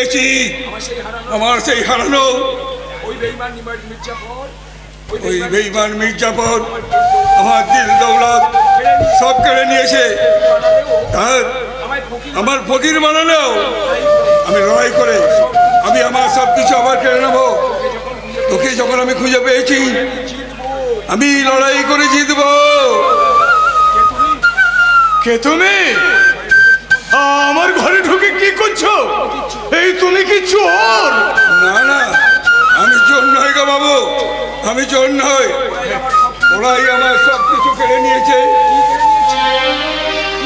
পেয়েছি, আমার সেই হারানো ওই বেঈমান মির্জাফর আমার দিল দৌলত সব কেড়ে নিয়েছে। তার আমার ফকির বানালেও আমি লড়াই করে আমি আমার সব কিছু আবার কেড়ে নেবো। তোকে যখন আমি খুঁজে পেয়েছি, আমি লড়াই করে জিতবো। কে তুমি? আমার ঘরে ঢুকে কি করছো? এই তুমি কি চোর? না না, আমি চোর নই গো বাবু, আমি চোর নই। ওরাই আমার সব কিছু কেড়ে নিয়েছে।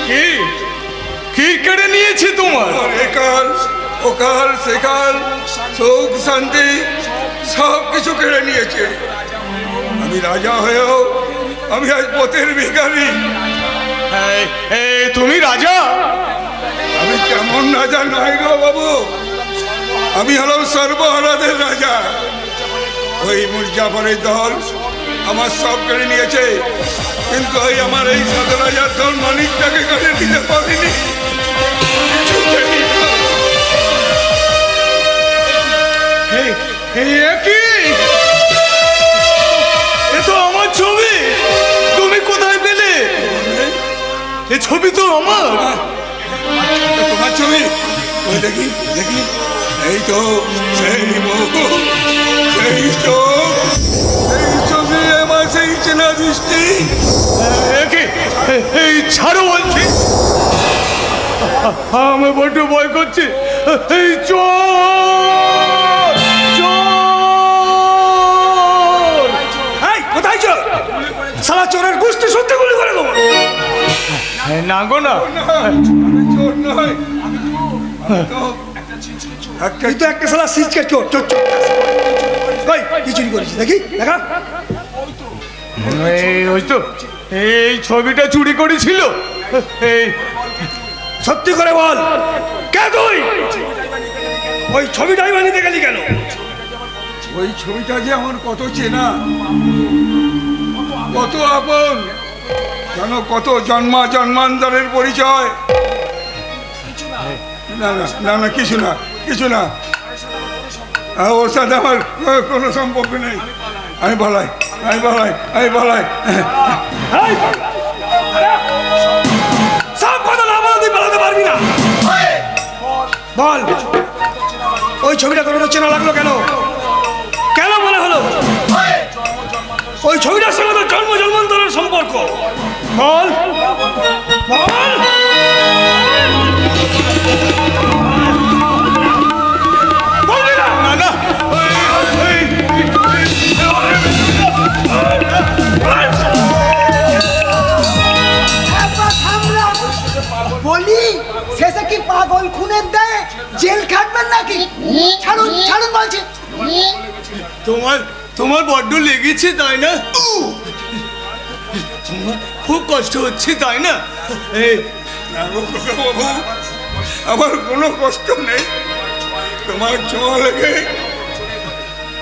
কি কি কেড়ে নিয়েছে তোমার? একাল ওকাল সেকাল সুখ শান্তি সব কিছু কেড়ে নিয়েছে। আমি রাজা হয়েও আমি আজ পথের ভিখারি। তুমি রাজা? আমি কেমন রাজা নয় গো বাবু, আমি হলাম সর্বহারাদের রাজা। ওই মির্জাফরের দল আমার সব কেড়ে নিয়েছে, কিন্তু ওই আমার এই ৭,০০০ দল মালিকটাকে কেড়ে নিতে পারিনি। এ তো আমার ছবি, তুমি কোথায় পেলে? এ ছবি তো আমার। তোমার ছবি? ওই দেখি দেখি, এই তো সেই মুখ, সেই চোখ, সেই ছবি, আমার সেই চেনা দৃষ্টি। এই ছাড়ো বলছি, আমি বড্ড ভয় করছি। এই চোর, চোর! এই কোথায় চোর? সারা চোরের গোষ্ঠী সত্যি গুলি করে দেবো। না গো না, আমি চোর নয়, তুই তো একটা সালা সিজকেট চোর, চোর চোর। কই কি চুরি করেছিস দেখি, দেখা। ওই তো এই ছবিটা চুরি করেছিল। এই সত্যি করে বল, কে তুই? ওই ছবিটাই বানিয়ে গেলি কেন? ওই ছবিটা যে আমার কত চেনা, কত আপন, জানো, কত জন্মা জন্মান্তরের পরিচয়। না না না না, কিছু না, কিছু না, ওর সাথে আমার কোনো সম্পর্ক নেই। আমি বলাই, আমি বলাই, আমি বলাই। সব কথা না বলে তুই পালাতে পারবি না। বল, ওই ছবিটা তোর চেনা লাগলো কেন? কেন মনে হলো ওই ছবিটার সঙ্গে তোর জন্ম জন্মান্তরের সম্পর্ক? বল বল। বলবি না? না না, বলি শেষে কি পাগল খুনের দেয় জেল খাটবেন নাকি? ছাড়ুন ছাড়ুন বলছি। তোমার তোমার বড্ড লেগেছে তাই না? তোমার খুব কষ্ট হচ্ছে তাই না? বাবু, আমার কোনো কষ্ট নেই। তোমার ছোঁয়া লেগে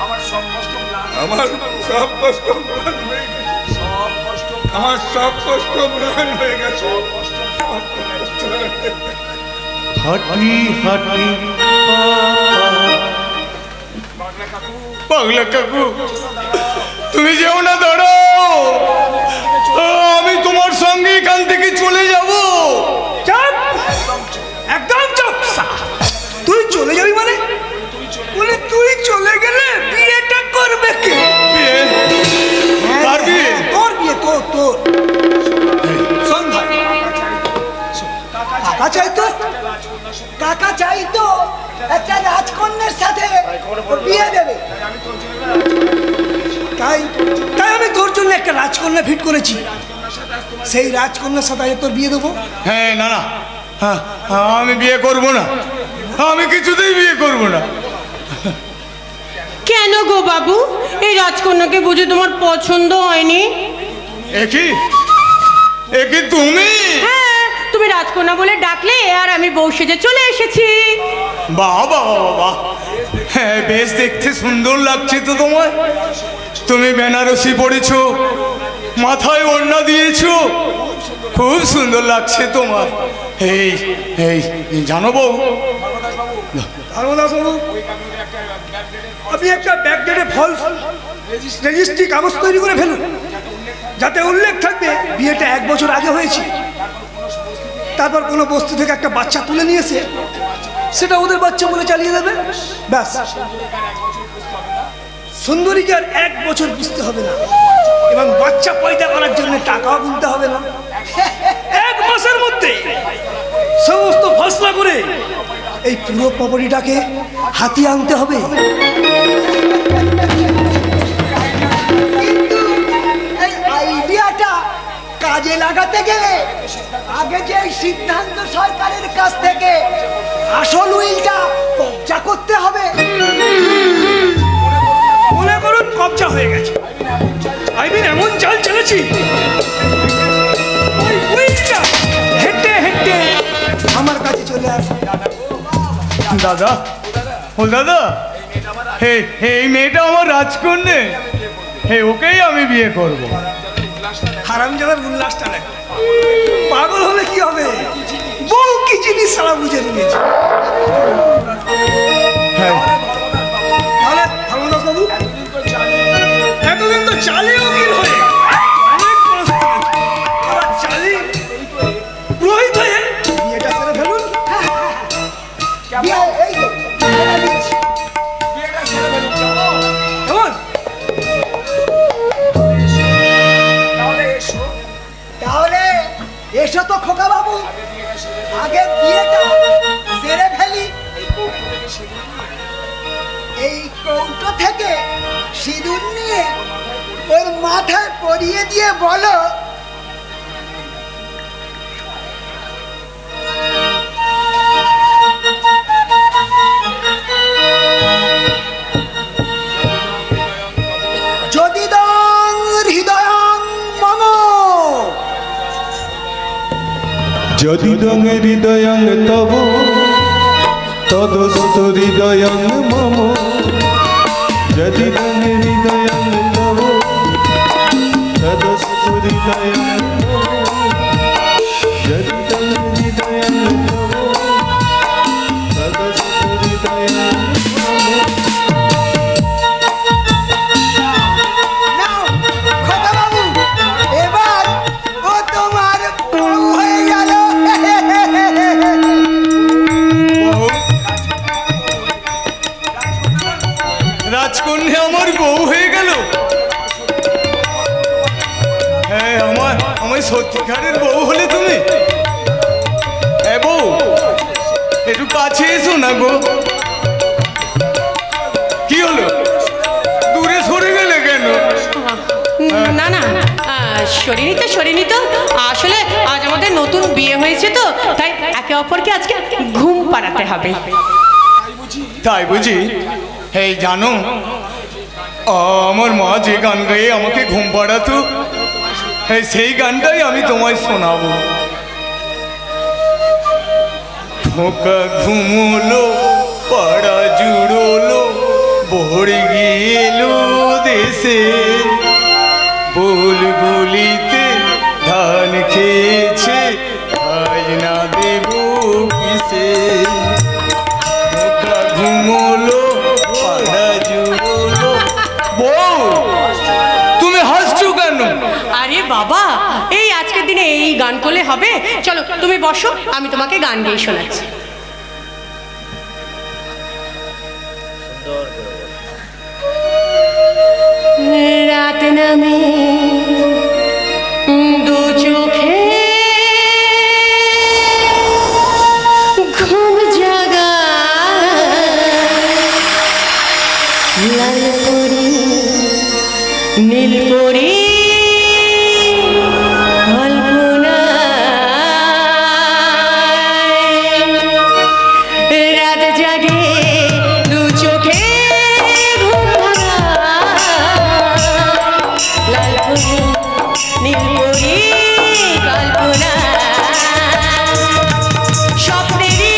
আমার সব কষ্ট ম্লান হয়ে গেছে। আমার সব কষ্ট ম্লান হয়ে গেছে। হাঁটি হাঁটি পাগলা কাকু, তুমি যেও না, দাঁড়াও। আমি তোমার সঙ্গে এখান থেকে চলে যাব। চুপ, একদম চুপ। তুই চলে যাবি মানে? বলে তুই চলে গেলে বিয়েটা করবে কে? কার বিয়ে? তোর বিয়ে, তোর তোর। শোন ভাই, কাকা চাইতো, কাকা চাইতো একটা রাজকন্যার সাথে বিয়ে দেবে। তাই তাই আমি তোর জন্য একটা রাজকন্যা ফিট করেছি। সেই রাজকন্যার সাথে তোর বিয়ে দেবো। হ্যাঁ, না না, হ্যাঁ, আমি বিয়ে করব না, আমি কিছুতেই বিয়ে করব না। কেন গো বাবু, এই রাজকন্যাকে বুঝে তোমার পছন্দ হয়নি? একি তুমি? হ্যাঁ, তুমি রাজকন্যা বলে ডাকলে আর আমি বউ সেজে চলে এসেছি। বাহ বাহ বাহ, হ্যাঁ, বেশ দেখতে সুন্দর লাগছে তো তোমায়। তুমি বেনারসি পরেছো, মাথায় ওড়না দিয়েছো, খুব সুন্দর লাগছে তোমার। এই এই জানো বউ, ধর্মদাস বাবু, আপনি একটা ব্যাকডেটে ফলস রেজিস্ট্রি কাগজ তৈরি করে ফেলুন, যাতে উল্লেখ থাকবে বিয়েটা 1 বছর আগে হয়েছে। তারপর কোনো বস্তু থেকে একটা বাচ্চা তুলে নিয়েছে, সেটা ওদের বাচ্চা বলে চালিয়ে দেবে, ব্যাস। সুন্দরীকে আর 1 বছর বুঝতে হবে না, এবং বাচ্চা পয়দা করার জন্য টাকাও গুনতে হবে না। 1 মাসের মধ্যে সমস্ত ফসলা করে এই পুরো প্রপার্টিটাকে হাতিয়ে আনতে হবে। কিন্তু এই আইডিয়াটা কাজে লাগাতে গেলে আগে যে এই সিদ্ধান্ত সরকারের কাছ থেকে আসল উইলটা কবজা করতে হবে। মনে করুন কবজা হয়ে গেছে, আইবিন এমন চাল চলেছি, ওই উইলটা হেঁটে হেঁটে আমার কাছে চলে আসে। দাদা, ও দাদা, এই মেয়েটা আমার রাজকন্যে, ওকেই আমি বিয়ে করব। হারামজাদার উল্লাসটা দেখ, পাগল হলে কি হবে, বউ কি জিনিস সারা বুঝে নিয়েছে। হ্যাঁ, তাহলে ধর্মদাস বাবু, এতদিন তো চালে উকিল হয়ে অনেক পড়াশোনা করেছে। এবার চালি পুরোহিত হয়ে বিয়েটা করে ফেলুন। এই তো, এটা দিচ্ছি। কেমন? তাহলে এসো তো খোকা বাবু, আগে বিয়েটা সেরে ফেলি। এই কৌটো থেকে সিঁদুর নিয়ে ওর মাথায় পরিয়ে দিয়ে বলো, যদি দং হৃদয়ং মম, যদি দং হৃদয়ং তব তদস্তু হৃদয়ং মম, যদি দং হৃদয়ং তব তদস্তু হৃদয়ং মম, যদি দং হৃদয়ং তব তদস্তু হৃদয়ং মম। নাও খোকা বাবু, এবার ও তোমার বউ হয়ে গেল। রাজকন্যা আমার বউ হয়ে গেল। হ্যাঁ, আমার সত্যিকারের বউ হলে তুমি। হ্যাঁ বউ, একটু কাছে এসো না গো। কি হলো, দূরে সরে গেলে কেন? না না, সরিনি তো আসলে আজ আমাদের নতুন বিয়ে হয়েছে তো, তাই একে অপরকে আজকে ঘুম পাড়াতে হবে। তাই বুঝি? এই জানো, আমার মা যে গান গায়ে আমাকে ঘুম পাড়াতো, সেই গানটাই আমি তোমায় শোনাবো। খোকা ঘুমোলো, পাড়া জুড়োলো, ভরে গেলো দেশে, বুলবুলিতে ধান খেয়েছে, আজ না দেব কিসে। খোকা ঘুমোলো, পাড়া জুড়োলো। বউ, তুমি হাসছো কেন? আরে বাবা, এই আজকের দিনে এই গান করলে হবে? চলো তুমি বসো, আমি তোমাকে গান গেয়ে শোনাচ্ছি। রাত নামে দু চোখে ঘুম জাগা, লাল পরি নীল পরি রাত জাগে দু চোখে ঘুম ভাঙা, লাল পরি নীল পরি কল্পনা, স্বপ্নেরই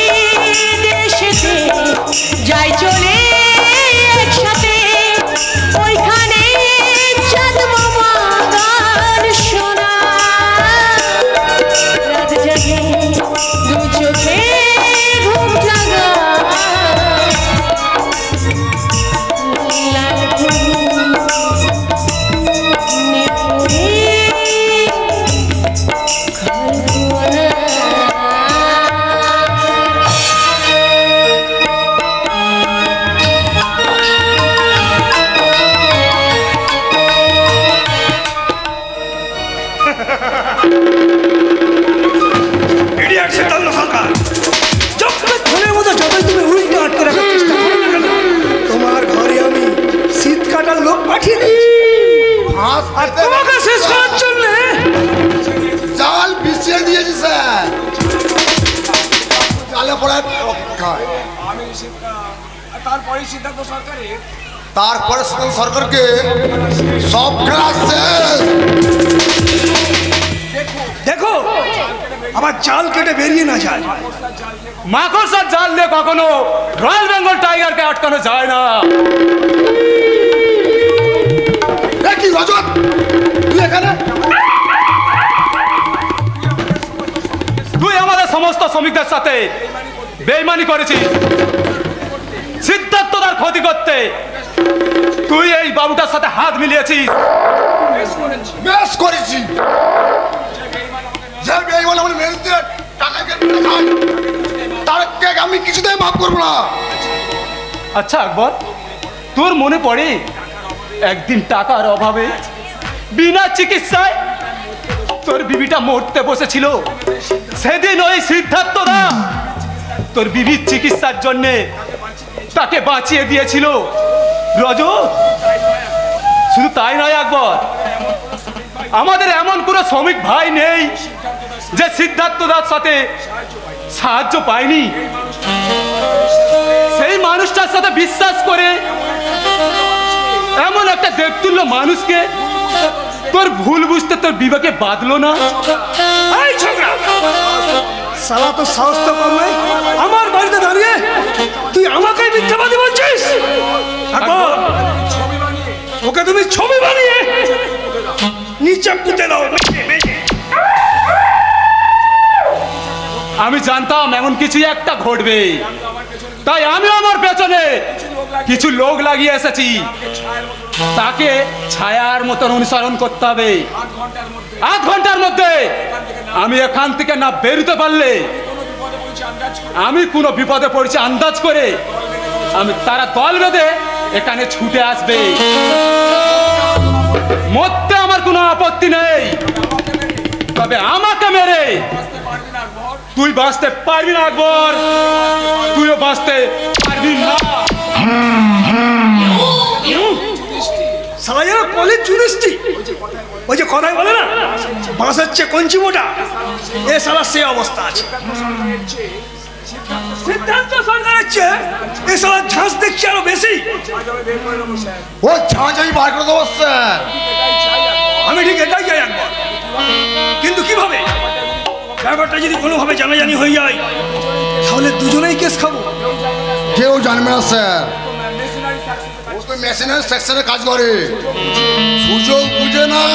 দেশেতে যাই চলে একসাথে, তারপরে সিদ্ধান্ত সরকারকে সব খেলা শেষ। দেখো আবার চাল কেটে বেরিয়ে না যায়। মাকড়সার জাল দিয়ে কখনো রয়্যাল বেঙ্গল টাইগারকে আটকানো যায় না। এ কি রজত, তুই এখানে? তুই আমাদের সমস্ত শ্রমিকদের সাথে বেইমানি করেছিস, সিদ্ধার্থ তার ক্ষতি করতে তুই এই বাবুটার সাথে হাত মিলিয়েছিস। বেশ করেছি। যে বেঈমান আমার মেয়েদের টাকা কেটে খায়, তারকে আমি কিছুতেই মাফ করবো না। আচ্ছা আকবর, তোর মনে পড়ে একদিন টাকার অভাবে বিনা চিকিৎসায় তোর বিবিটা মরতে বসেছিল? সেদিন ওই সিদ্ধার্থরা তোর বিবির চিকিৎসার জন্যে তাকে বাঁচিয়ে দিয়েছিল। রজ, শুধু তাই নয় আকবর, আমাদের এমন কোনো শ্রমিক ভাই নেই যে সিদ্ধার্থদার সাথে সাহায্য পায়নি। সেই মানুষটার সাথে বিশ্বাস করে এমন একটা দেবতুল্য মানুষকে তোর ভুল বুঝতে তোর বিবেকে বাঁধলো না? এই ছোকরা, সালা তো সাহস তো কম নয়, আমার বাড়িতে দাঁড়িয়ে তুই আমাকে মিথ্যাবাদী বলছিস? আকবর, ওকে তুমি ছবি বানিয়ে নিচে পুঁতে দাও। আমি জানতাম এমন কিছু একটা ঘটবে, তাই আমি আমার পেছনে কিছু লোক লাগিয়ে এসেছি। তাকে ছায়ার মতন অনুসরণ করতে হবে। আধ ঘন্টার মধ্যে আমি এখান থেকে না বেরোতে পারলে, আমি কোনো বিপদে পড়েছি আন্দাজ করে তারা দল বেঁধে এখানে ছুটে আসবে। মরতে আমার কোনো আপত্তি নেই, তবে আমাকে মেরে তুই বাঁচতে পারবি না আকবর, তুইও বাঁচতে পারবি না। সালা যেন কলেজ জুনিস্টি, ওই যে কথাই বলে না, বাঁশের চেয়ে কঞ্চি মোটা, এ সালা সে অবস্থা আছে। সিদ্ধান্ত সরকারের চেয়ে এ সালা ঝাঁস দেখছি আরো বেশি। ও ঝাঁঝ আমি বার করে দেবো স্যার। আমি ঠিক এটাই চাই একবার, কিন্তু কিভাবে? ব্যাপারটা যদি কোনোভাবে জানাজানি হয়ে যায় তাহলে দুজনেই কেস খাবো। কেউ জানবে না স্যার, ও তো মেশিনের সেকশনে কাজ করে, সুযোগ বুঝে না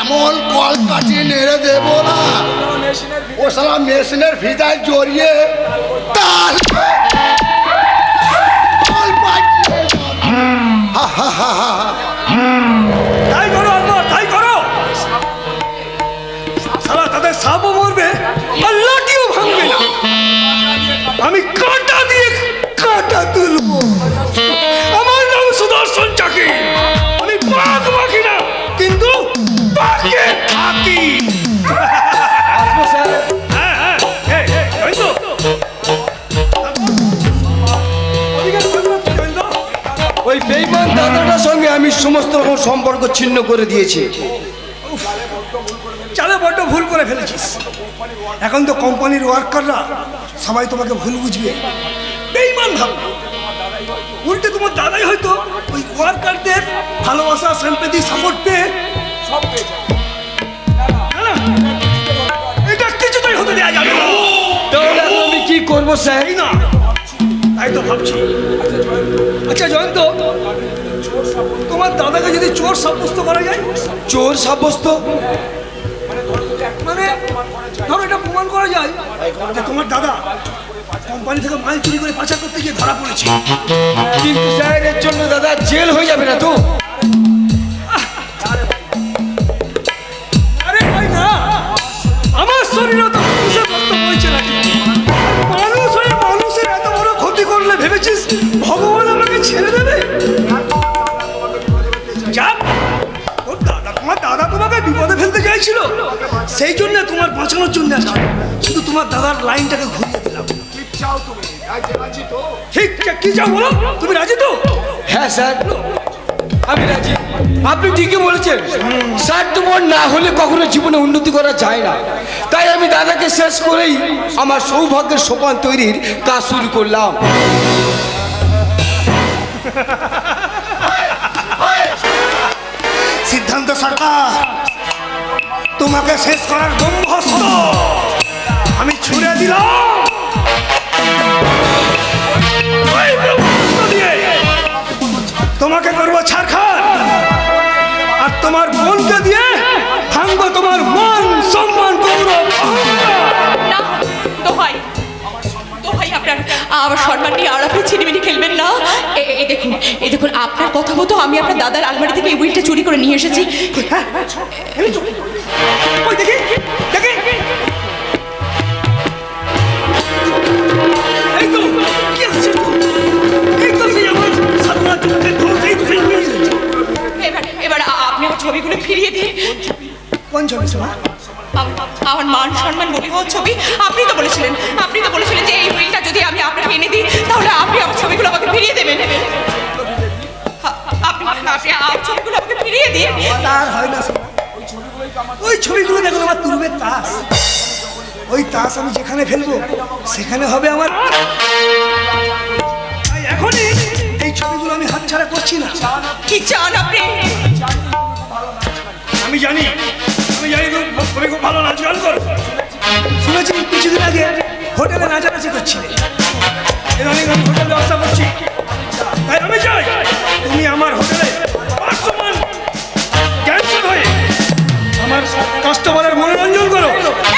এমন কল কাটিয়ে নেড়ে দেবো না, ও সালা মেশিনের ভিতায় জড়িয়ে তাল কল পাঠিয়ে যাবে। হা হা হা হা। তাই করো একবার, তাই করো। সালা তাদের সাপও মরবে আর লাঠিও ভাঙবে না। আমি কাঁটা দিয়ে কাঁটা তুলবো। আমার নাম সুদর্শন চাকি, আমি পাক মাখি না, কিন্তু পাকে থাকি। হ্যাঁ, হ্যাঁ, এই, এই, জয়ন্ত। ওদিকে সামনে তো জয়ন্ত। ওই বেইমান দাদাটার সঙ্গে আমি সমস্ত রকম সম্পর্ক ছিন্ন করে দিয়েছি। চালে বড্ড ভুল করে ফেলেছিস। এখন তো কোম্পানির ওয়ার্কাররা সবাই তোমাকে ভুল বুঝবে, বেইমান ভাববে। উল্টে তোমার দাদাই হয়তো ওই ওয়ার্কারদের ভালোবাসা, সিম্প্যাথি, সাপোর্ট পেয়ে সব পেয়ে যাবে। না, না, এটা কিছুতেই হতে দেওয়া যাবে না। তাহলে এখন আমি কি করবো স্যার? এই না, তাই তো ভাবছি। আচ্ছা জয়ন্ত, তোমার দাদাকে যদি চোর সাব্যস্ত করা যায়? চোর সাব্যস্ত? মানে ধরো এটা প্রমাণ করা যায় যে তোমার দাদা কোম্পানি থেকে মাল চুরি করে পাচার করতে গিয়ে ধরা পড়েছে। কিন্তু স্যার এর জন্য দাদা জেল হয়ে যাবে না তো? আরে ভাই না, আমার শরীরে তো মানুষের রক্ত বইছে নাকি? মানুষ হয়ে মানুষের এত বড় ক্ষতি করলে ভেবেছিস ভগবান আমাকে ছেড়ে দেবে? যাক, ওর দাদা, তোমার দাদা তোমাকে বিপদে ফেলতে চাইছিল, সেই জন্য তোমার বাঁচানোর জন্য আসছে। শুধু তোমার দাদার লাইনটাকে ঘুরিয়ে দিলাম। ঠিক, কি চাও বলো? তুমি রাজি তো? হ্যাঁ স্যার, আমি রাজি। আপনি ঠিকই বলেছেন স্যার, তোমার না হলে কখনো জীবনে উন্নতি করা যায় না। তাই আমি দাদাকে শেষ করেই আমার সৌভাগ্যের সোপান তৈরির কাজ শুরু করলাম। শেষ করার ব্রহ্মস্ত্র আমি ছুড়ে দিলাম। ওই ব্রহ্মাস্ত্র দিয়ে তোমাকে করবো ছারখার, আর তোমার বোনকে দিয়ে ভাঙবো তোমার মান সম্মান গৌরব। না দোহাই, দোহাই আপনার আমার সম্মান নিয়ে আর আপনি ছিনিমিনি খেলবেন না। এই দেখুন আপনার কথা মতো আমি আপনার দাদার আলমারি থেকে এই উইলটা চুরি করে নিয়ে এসেছি। ওই দেখি দেখি, এই তো কি আছে তো, এই তো সেই আমার সাধনা চোখে ধরে এই তো সেই উইল। এবার আপনি আমার ছবিগুলো ফিরিয়ে দিন। কোন ছবি শোনা? আমার মান সম্মান বলে হওয়ার ছবি। আপনি তো বলেছিলেন যে এই উইলটা যদি আমি আপনাকে এনে দিই তাহলে আপনি আমার ছবিগুলো আমাকে ফিরিয়ে দেবেন। আপনি আমার ছবিগুলো আমাকে ফিরিয়ে দিন। তার হয় না শোনা, ওই ছবিগুলো দেখুন আমার তুলবে তাস, ওই তাস আমি যেখানে ফেলবো সেখানে হবে আমার। তাই এখনই এই ছবিগুলো আমি হাতছাড়া করছি না। কি চান আপনি? আমি জানি তুমি খুব ভালো নাচ গান করো। শুনেছি কিছুদিন আগে হোটেলে নাচানাচি করছিলে, এখানে আমি হোটেল ব্যবস্থা করছি। তাই আমি চাই তুমি আমার হোটেলে বর্তমান ক্যান্সার হয়ে আমার কাস্টমারের মনোরঞ্জন করো।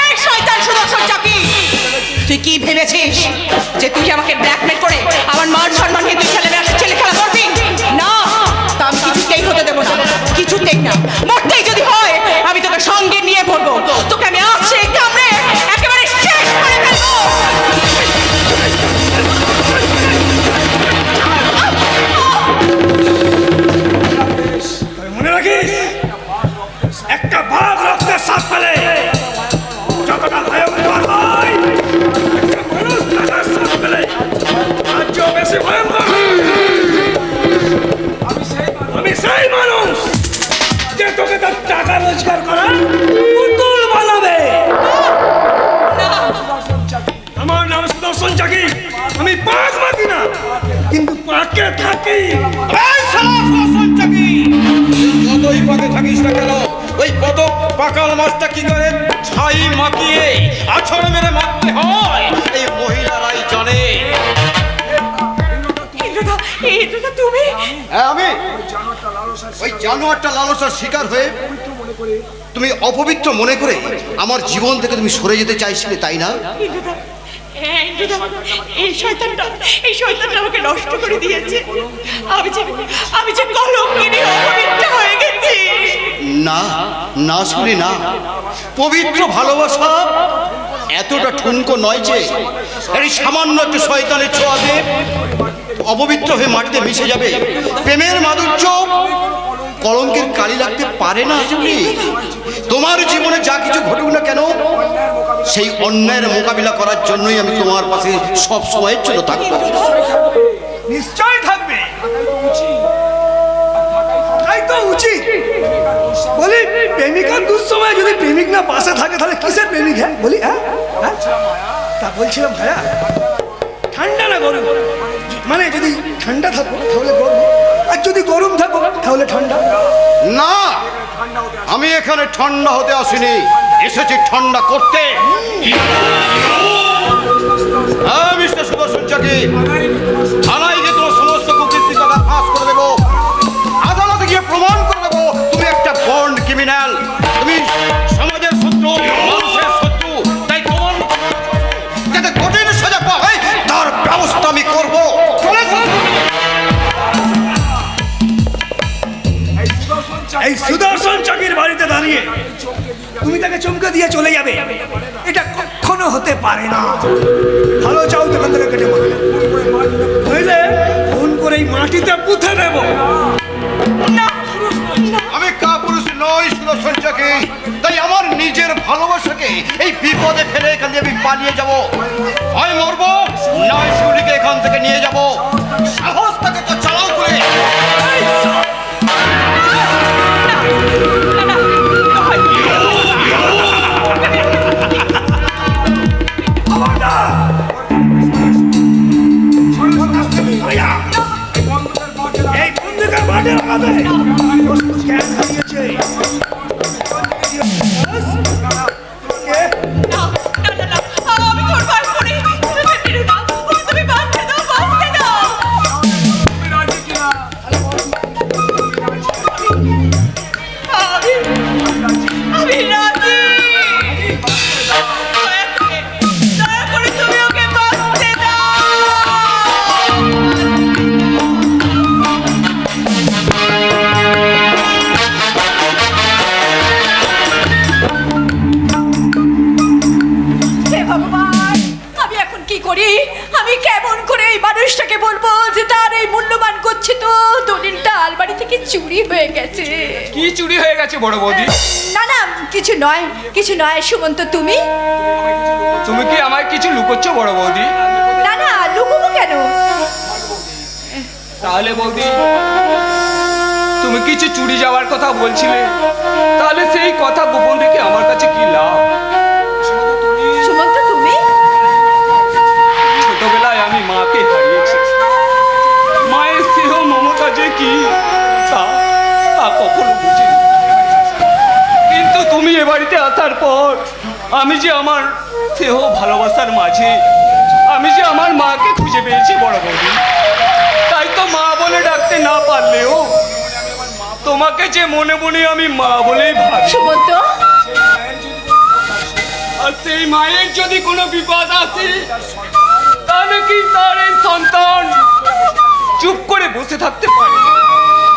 এই শয়তান সুদর্শন চাকি, তুই কি ভেবেছিস যে তুই আমাকে ব্ল্যাকমেল করে আমার মান সম্মান নিয়ে তুই ছেলে খেলা করবি? না, তা আমি কিছুতেই হতে দেবো না, কিছুতেই না। মরতেই যদি হয় আমি তোকে সঙ্গে নিয়ে পড়বো, তোকে আমি আসছে কামড়ে একেবারে শেষ করে ফেলবো। মনে রাখিস, একটা বাঘ রক্তের শ্বাস ফেলে যতটা ভয়ঙ্কর হয়, একটা মানুষ টাকার শ্বাস ফেলে তার চেয়েও বেশি ভয়ঙ্কর। আমি সেই মানুষ যে তোকে তার টাকা রোজগার করা পুতুল বানাবে। আমার নাম সুদর্শন চাকি, আমি পাক মাকি না কিন্তু পাকে থাকি। যতই পাকে থাকিস না কেন, ওই পদক পাকাল মাছটা কি করে ছাই মাখিয়ে আছড় মেরে মারতে হয় এই মহিলারাই জানে। ইন্দ্রদা তুমি? হ্যাঁ আমি ওই জানোয়ারটা লালসার শিকার হয়ে তুমি অপবিত্র মনে করে আমার জীবন থেকে তুমি সরে যেতে চাইছিলে, তাই না? ইন্দ্রদা, এই শয়তানটা আমাকে নষ্ট করে দিয়েছে। আমি যে কলঙ্কিনী অপবিত্র হয়ে গেছি। না না শুনি না, পবিত্র ভালোবাসা এতটা ঠুনকো নয় যে এই সামান্য একটু শয়তানের ছোঁয়াতে অপবিত্র হয়ে মাটিতে মিশে যাবে। প্রেমের মাধুর্য কলঙ্কের কালি লাগতে পারে না। তুমি তোমার জীবনে যা কিছু ঘটুক না কেন, সেই অন্যায়ের মোকাবিলা করার জন্যই আমি তোমার পাশে সব সময়ের জন্য থাকবো। নিশ্চয় থাকবে, তাই তো উচিত। বলি প্রেমিকার দুঃসময় যদি প্রেমিক না পাশে থাকে তাহলে কিসের প্রেমিক? হ্যাঁ বলি, হ্যাঁ তা বলছিলাম ভাইয়া, ঠান্ডা না গরম? মানে যদি ঠান্ডা থাকো তাহলে গরম, আর যদি গরম থাকো তাহলে ঠান্ডা। না, আমি এখানে ঠান্ডা হতে আসিনি, এসেছি ঠান্ডা করতে। হ্যাঁ মিস্টার সুদর্শন চাকি, থানায় গিয়ে তোমার সমস্ত কুকীর্তির কথা ফাঁস করে দেবো, আদালতে গিয়ে প্রমাণ করে দেবো তুমি একটা বন্ড ক্রিমিনাল, তুমি সমাজের শত্রু, মানুষের শত্রু। তাই তোমার যাতে কঠিন সাজা পায় তার ব্যবস্থা আমি করবো। এই সুদর্শন চাকির বাড়িতে দাঁড়িয়ে তুমি তাকে চমকে দিয়ে চলে যাবে, এটা কখনো হতে পারে না। ভালো চাও তো এখান থেকে কেটে পড়বে, বুঝলে? ফোন করে এই মাটিতে পুঁতে দেব। আমি কাপুরুষ নই সুদর্শন চাকি, তাই আমার নিজের ভালোবাসাকে এই বিপদে ফেলে এখান থেকে আমি পালিয়ে যাব। হয় মরবো, নয় শিউলিকে এখান থেকে নিয়ে যাব। সাহস তাকে তো চালাও করে। এই বন্দুকের বাটে লাগাতে জ্ঞান হারিয়েছে। গেছে। কি চুরি হয়ে গেছে বড় বৌদি? না না, কিছু নয় সুমন্ত। তুমি তুমি কি আমায় কিছু লুকোচ্ছ বড় বৌদি? না না, লুকোবো কেন? তাহলে বৌদি তুমি কিছু চুরি যাওয়ার কথা বলছিলে, তাহলে সেই কথা গোপন রেখে আমার কাছে কি লাভ? সুমন্ত তুমি ছোটবেলায় আমি মাকে হারিয়েছি। মায়ের স্নেহ মমতা যে কি তা তা কখনো বুঝিনি। কিন্তু তুমি এ বাড়িতে আসার পর আমি যে আমার স্নেহ ভালোবাসার মাঝে আমি যে আমার মাকে খুঁজে পেয়েছি বড় বৌদি। তাই তো মা বলে ডাকতে না পারলেও তোমাকে যে মনে মনে আমি মা বলেই ভাবি। সুমন্ত, আর সেই মায়ের যদি কোনো বিপদ আসে তাহলে কি তার এই সন্তান চুপ করে বসে থাকতে পারে?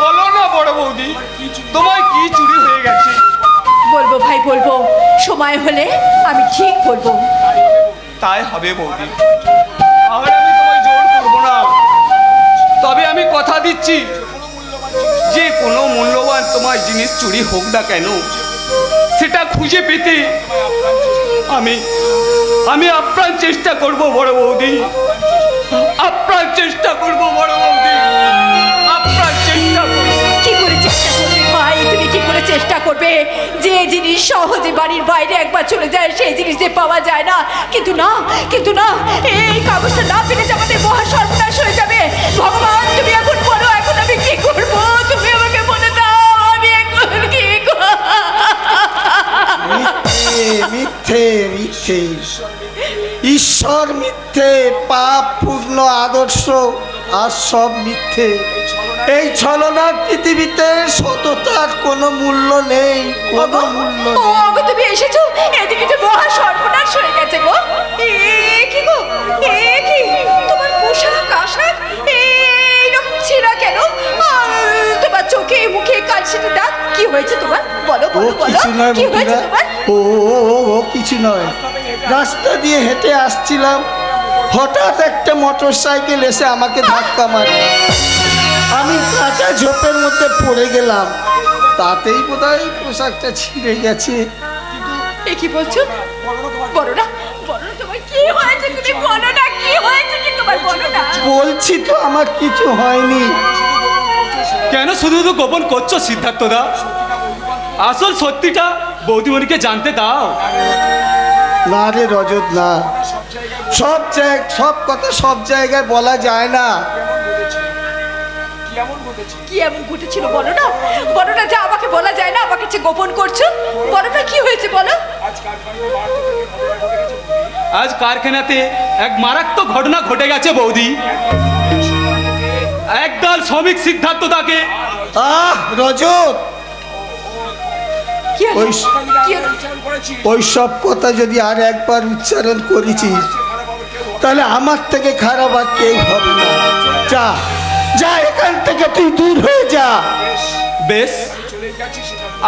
বলো না বড় বৌদি, তোমায় কি চুরি হয়ে গেছে? বলবো ভাই, বলবো। সময় হলে আমি ঠিক বলবো। তাই হবে বৌদি, আর আমি তোমায় জোর করবো না। তবে আমি কথা দিচ্ছি, যে কোনো মূল্যবান তোমার জিনিস চুরি হোক না কেন, সেটা খুঁজে পেতে আমি আপ্রাণ চেষ্টা করব বড় বৌদি, আপ্রাণ চেষ্টা করব বড় বৌদি, আপ্রাণ চেষ্টা করব। কি করে চেষ্টা করবে ভাই? তুমি কি করে চেষ্টা করবে? যে জিনিস সহজে বাড়ির বাইরে একবার চলে যায় সেই জিনিস যে পাওয়া যায় না। কিন্তু না, এই কাগজটা না পেলে যে আমাদের মহা সর্বনাশ হয়ে যাবে। ভগবান, তুমি এখন বলো, এখন আমি কি করবো? তুমি আমাকে বলে দাও, আমি এখন কি মিথ্যে মিথ্যে, ঈশ্বর মিথ্যে, পাপ পূর্ণ আদর্শ আর সব মিথ্যে। এই ছলনার পৃথিবীতে সততার কোনো মূল্য নেই, কোনো মূল্য ও নেই। গো, তুমি এসেছো, এদিকে যে মহা সর্বনাশ হয়ে গেছে গো। কি গো, কি তোমার পোশাক আশাক এইরকম ছেঁড়া কেন? তোমার চোখে মুখে কালশিটে দাগ, কি হয়েছে তোমার? বলো ও বলো বলো, কিছু নয় কি হয়েছে বন্ধুরা, তোমার? ও কিছু নয়। রাস্তা দিয়ে হেঁটে আসছিলাম, হঠাৎ একটা মোটর সাইকেল এসে আমাকে ধাক্কা মারে। আমি কাঁচা ঝোপের মধ্যে পড়ে গেলাম, তাতেই বোধহয় পোশাকটা ছিঁড়ে গেছে। কি বলছো? বলো না, তোমার কি হয়েছে? তুমি বলো না, কি হয়েছে কি তোমার? বলো না। বলছি তো আমার কিছু হয়নি। কেন শুধু শুধু গোপন করছো সিদ্ধার্থদা? আসল সত্যিটা বৌদিমণিকে জানতে দাও। না রে রজত, না, সব কথা সব জায়গায় বলা যায় না। কি এমন ঘটেছিল? বলো না, যে আমাকে বলা যায় না, আমাকে যে গোপন করছো। বলো না, কি হয়েছে বলো। আজ কারখানাতে এক মারাত্মক ঘটনা ঘটে গেছে বৌদি। একদল শ্রমিক সিদ্ধার্থদাকে রজত, কি হলো? ওই- কি হলো? ওই সব কথা যদি আর একবার উচ্চারণ করেছিস তাহলে আমার থেকে খারাপ আর কেউ হবে না। যা যা, এখান থেকে তুই দূর হয়ে যা। বেশ,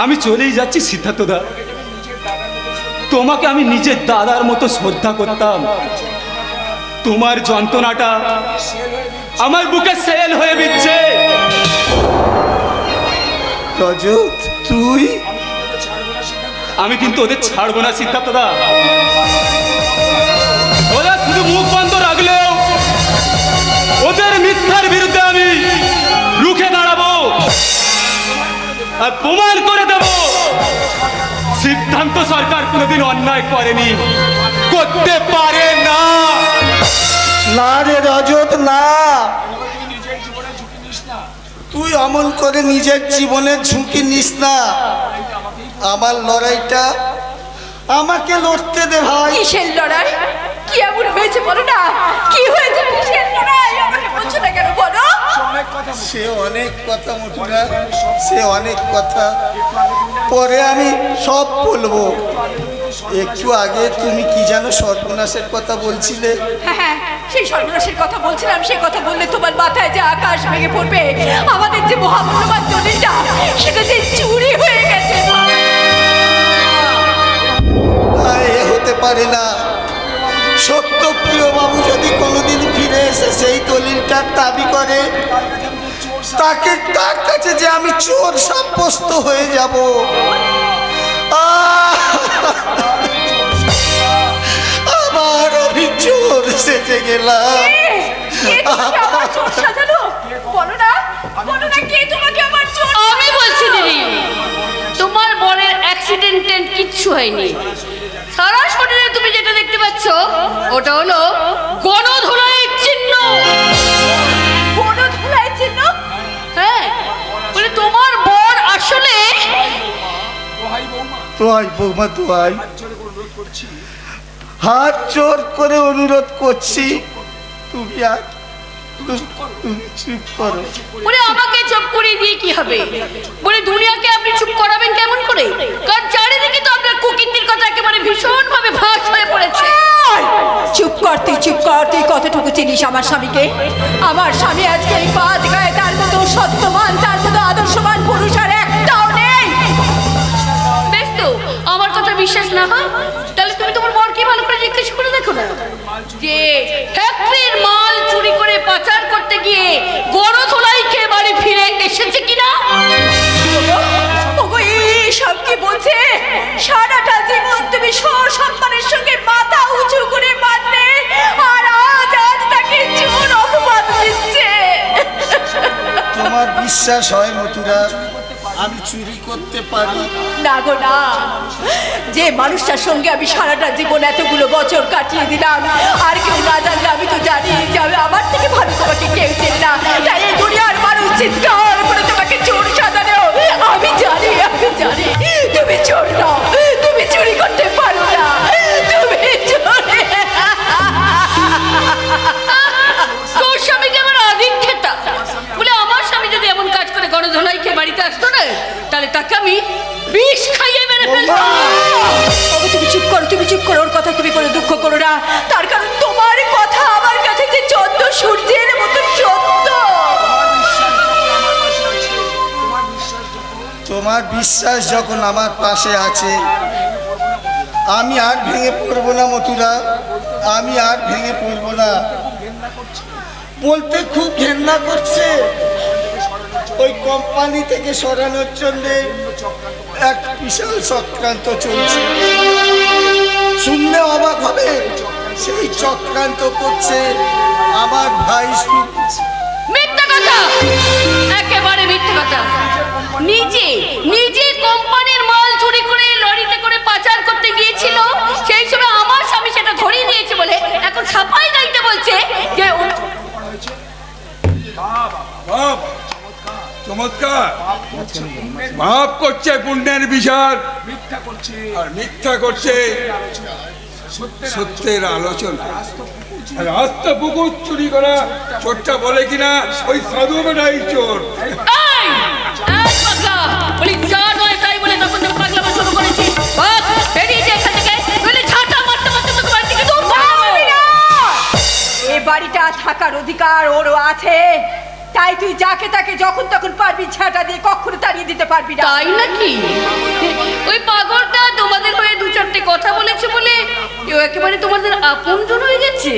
আমি চলেই যাচ্ছি সিদ্ধার্থদা। তোমাকে আমি নিজের দাদার মতো শ্রদ্ধা করতাম। তোমার যন্ত্রণাটা আমার বুকে সেল হয়ে বিচ্ছে। রজত, তুই? আমি কিন্তু ওদের ছাড়বো না সিদ্ধার্থদা। ওরা শুধু মুখ বন্ধ রাখলেও ওদের মিথ্যার বিরুদ্ধে আমি রুখে দাঁড়াবো আর প্রমাণ করে দেব সিদ্ধান্ত সরকার কোনোদিন অন্যায় করেনি, করতে পারে না। না রে রজত, না, তুই অমন করে নিজের জীবনের ঝুঁকি নিস না। আমার লড়াইটা আমাকে লড়তে দে ভাই। কিসের লড়াই? কি এমন হয়েছে বলো না, কি হয়েছে? কিসের লড়াই? আমাকে বলছো না কেন? বলো। সে অনেক কথা মধুরা, সে অনেক কথা, পরে আমি সব বলবো। একটু আগে তুমি কি যেন সর্বনাশের কথা বলছিলে? হ্যাঁ, সেই সর্বনাশের কথা বলছিলাম। সেই কথা বললে তোমার মাথায় যে আকাশ ভেঙে পড়বে। আমাদের যে মহামূল্যবান দলিলটা, সেটা যে চুরি হয়ে গেছে। এ হতে পারে না। সত্যপ্রিয় বাবু যদি কোনোদিন ফিরে এসে সেই দলিলটার দাবি করে, তাকে তার কাছে যে আমি চোর সাব্যস্ত হয়ে যাব। আবার আমি চোর সেজে গেলাম। আমি বলছি দিদি, তোমার বরের অ্যাক্সিডেন্ট কিচ্ছু হয়নি। সারা শরীরে তুমি যেটা দেখতে পাচ্ছ ওটা হলো গণধোলাইয়ের চিহ্ন। গণধোলাইয়ের চিহ্ন? হ্যাঁ, বলে তোমার বর আসলে তোয়াই বৌমা তোয়াই, হাত জোর করে অনুরোধ করছি, তুমি আর তুমি চুপ করো। বলে আমাকে চুপ করিয়ে দিয়ে কি হবে? বলে দুনিয়াকে আপনি চুপ করাবেন কেমন করে? কারণ চারিদিকে তো আপনার কুকীর্তির কথা একেবারে ভীষণ ভাবে ফাঁস হয়ে পড়েছে। চুপ কর তুই কতটুকু চিনিস আমার স্বামীকে? আমার স্বামী আজকে এই পাঁচ গায়ে তার মতো সত্যবান, তার মতো আদর্শবান পুরুষ আর একটাও নেই। বেশ তো, আমার কথা বিশ্বাস না হয় তাহলে তুমি তোমার বরকে ভালো করে জিজ্ঞেস করে দেখো না যে ফ্যাক্টরির মাল চুরি করে পাচার করতে গিয়ে গণধোলাই খেয়ে বাড়ি ফিরে এসেছে কিনা। ওগো, সব কি বলছে? সারাটা জীবন তুমি সসম্মানের সঙ্গে মাথা উঁচু করে বাঁধলে, আর আজ তাকে চোর অপবাদ দিচ্ছে। তোমার বিশ্বাস হয় মথুরা আমি চুরি করতে পারি? না গো না, যে মানুষটার সঙ্গে আমি সারাটা জীবন এতগুলো বছর কাটিয়ে দিলাম, আর কেউ না জানলে আমি তো জানি যে আমি আমার থেকে ভালো তোমাকে কেউ চেনে না। তাই এই দুনিয়ার মানুষ চিৎকার করে তোমাকে চোর সাজানো। আমি জানি তুমি চোর নাও, তুমি চুরি করতে পারো না, তুমি চোরে। তোর স্বামীকে আমার আদিক খেতা বলে আমার স্বামী যদি এমন কাজ করে গণধোলাই খেয়ে বাড়িতে আসতো না, তাহলে তাকে আমি বিষ খাইয়ে মেরে ফেলতাম। তুমি চুপ করো, ওর কথা তুমি কোনো দুঃখ করো না। তার কারণ তোমার কথা আমার কাছে যে চন্দ্র সূর্যের মতো সত্য। তোমার বিশ্বাস যখন আমার পাশে আছে, আমি আর ভেঙে পড়বো না মথুরা, আমি আর ভেঙে পড়বো না। বলতে খুব ঘেন্না করছে, ওই কোম্পানি থেকে সরানোর জন্য এক বিশাল চক্রান্ত চলছে। শুনলে অবাক হবে, সেই চক্রান্ত করছে আমার ভাই। মিথ্যা কথা, একেবারে মিথ্যা কথা। নিজে কোম্পানির মাল চুরি করে লরিতে করে পাচার করতে গিয়েছিল, সেই সময় আমার স্বামী সেটা ধরিয়ে দিয়েছে বলে এখন ছাপাই গাইতে বলছে যে বাপ, চমৎকার বাপ করছে পুণ্যের বিচার, আর মিথ্যা করছে সত্যের আলোচনা। আর আস্ত পুকুর চুরি করা চোরটা বলে কিনা ওই সাধু বেটাই চোর। এই পাগলা বলি যা নয় তাই বলে তখন তো পাগলামো শুরু করেছি। বাপ বেরিয়ে যা এখান থেকে, নইলে ঝাঁটা মারতে মারতে তোকে বাড়ি থেকে দূর করে দেবো। এ বাড়িটা থাকার অধিকার ওরও আছে, তাই তুই যাকে তাকে যখন তখন পারবি ঝাঁটা দিয়ে কখনো তাড়িয়ে দিতে পারবি না। তাই নাকি? ওই পাগলটা তোমাদের হয়ে দু চারটে কথা বলেছে বলে কেউ একেবারে তোমাদের আপনজন হয়ে গেছে?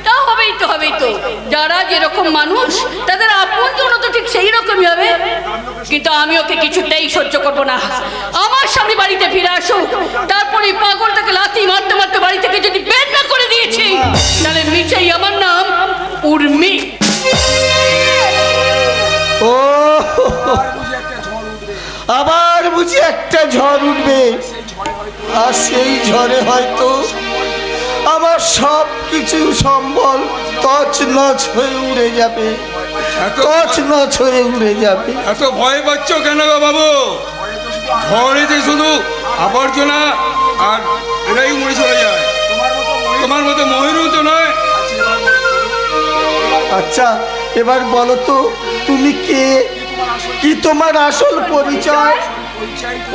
তা হবেই তো, যারা যেরকম মানুষ তাদের আপনজন তো ঠিক সেই রকমই হবে। কিন্তু আমি ওকে কিছুতেই সহ্য করবো না। আমার স্বামী বাড়িতে ফিরে আসুক, তারপরে এই পাগলটাকে লাথি মারতে মারতে বাড়ি থেকে যদি বের না করে দিয়েছি, তাহলে নিচেই আমার নাম উর্মি। ও আবার বুঝি একটা ঝড় উঠবে, আর সেই ঝড়ে হয়তো আমার সব কিছু সম্বল তছনছ হয়ে উড়ে যাবে, তছনছ হয়ে উড়ে যাবে। এত ভয় পাচ্ছ কেন গো বাবু? ঝড়েতে শুধু আবর্জনা আর এরাই উড়ে চলে যায়, তোমার মতো ময়ূরও তো নয়। আচ্ছা এবার বলো তো তুমি কে, কি তোমার আসল পরিচয়?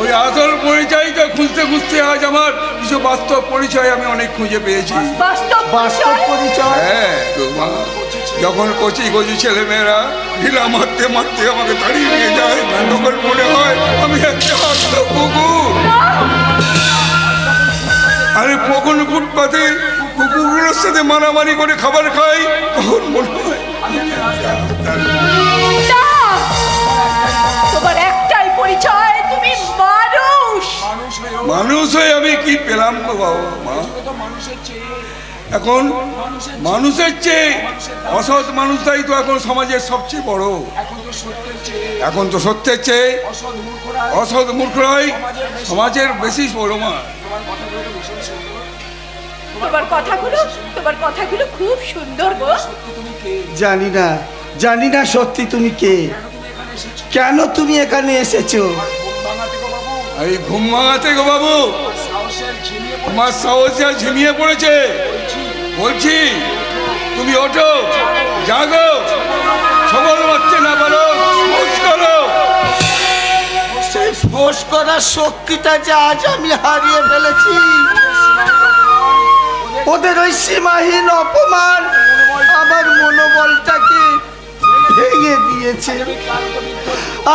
ওই আসল পরিচয় তো খুঁজতে খুঁজতে আজ আমার কিছু বাস্তব পরিচয় আমি অনেক খুঁজে পেয়েছি। বাস্তব পরিচয়? হ্যাঁ মা, যখন কচি কচি ছেলে মেয়েরা ঢিলা মারতে মারতে আমাকে তাড়িয়ে নিয়ে যায়, তখন মনে হয় আমি একটা আস্ত কুকুর। আরে কখন ফুটপাতে কুকুরগুলোর সাথে মারামারি করে খাবার খাই, তখন মনে হয় পেলাম গো বাবা মা। এখন মানুষের চেয়ে অসৎ মানুষটাই তো এখন সমাজের সবচেয়ে বড়। এখন তো সত্যের চেয়ে অসৎ মূর্খরাই সমাজের বেশি বড় মা। তোমার কথাগুলো খুব সুন্দর গো। জানি না সত্যি তুমি কে, কেন তুমি এখানে এসেছো? এই ঘুম ভাঙাতে গো বাবু, তোমার সাহস আর ঝিমিয়ে পড়েছে। বলছি তুমি ওঠো, জাগো, সবল মারতে না পারো ফোঁস করো। সেই ফোঁস করার শক্তিটা যে আজ আমি হারিয়ে ফেলেছি। ওদের ওই সীমাহীন অপমান আমার মনোবলটাকে ভেঙে দিয়েছে।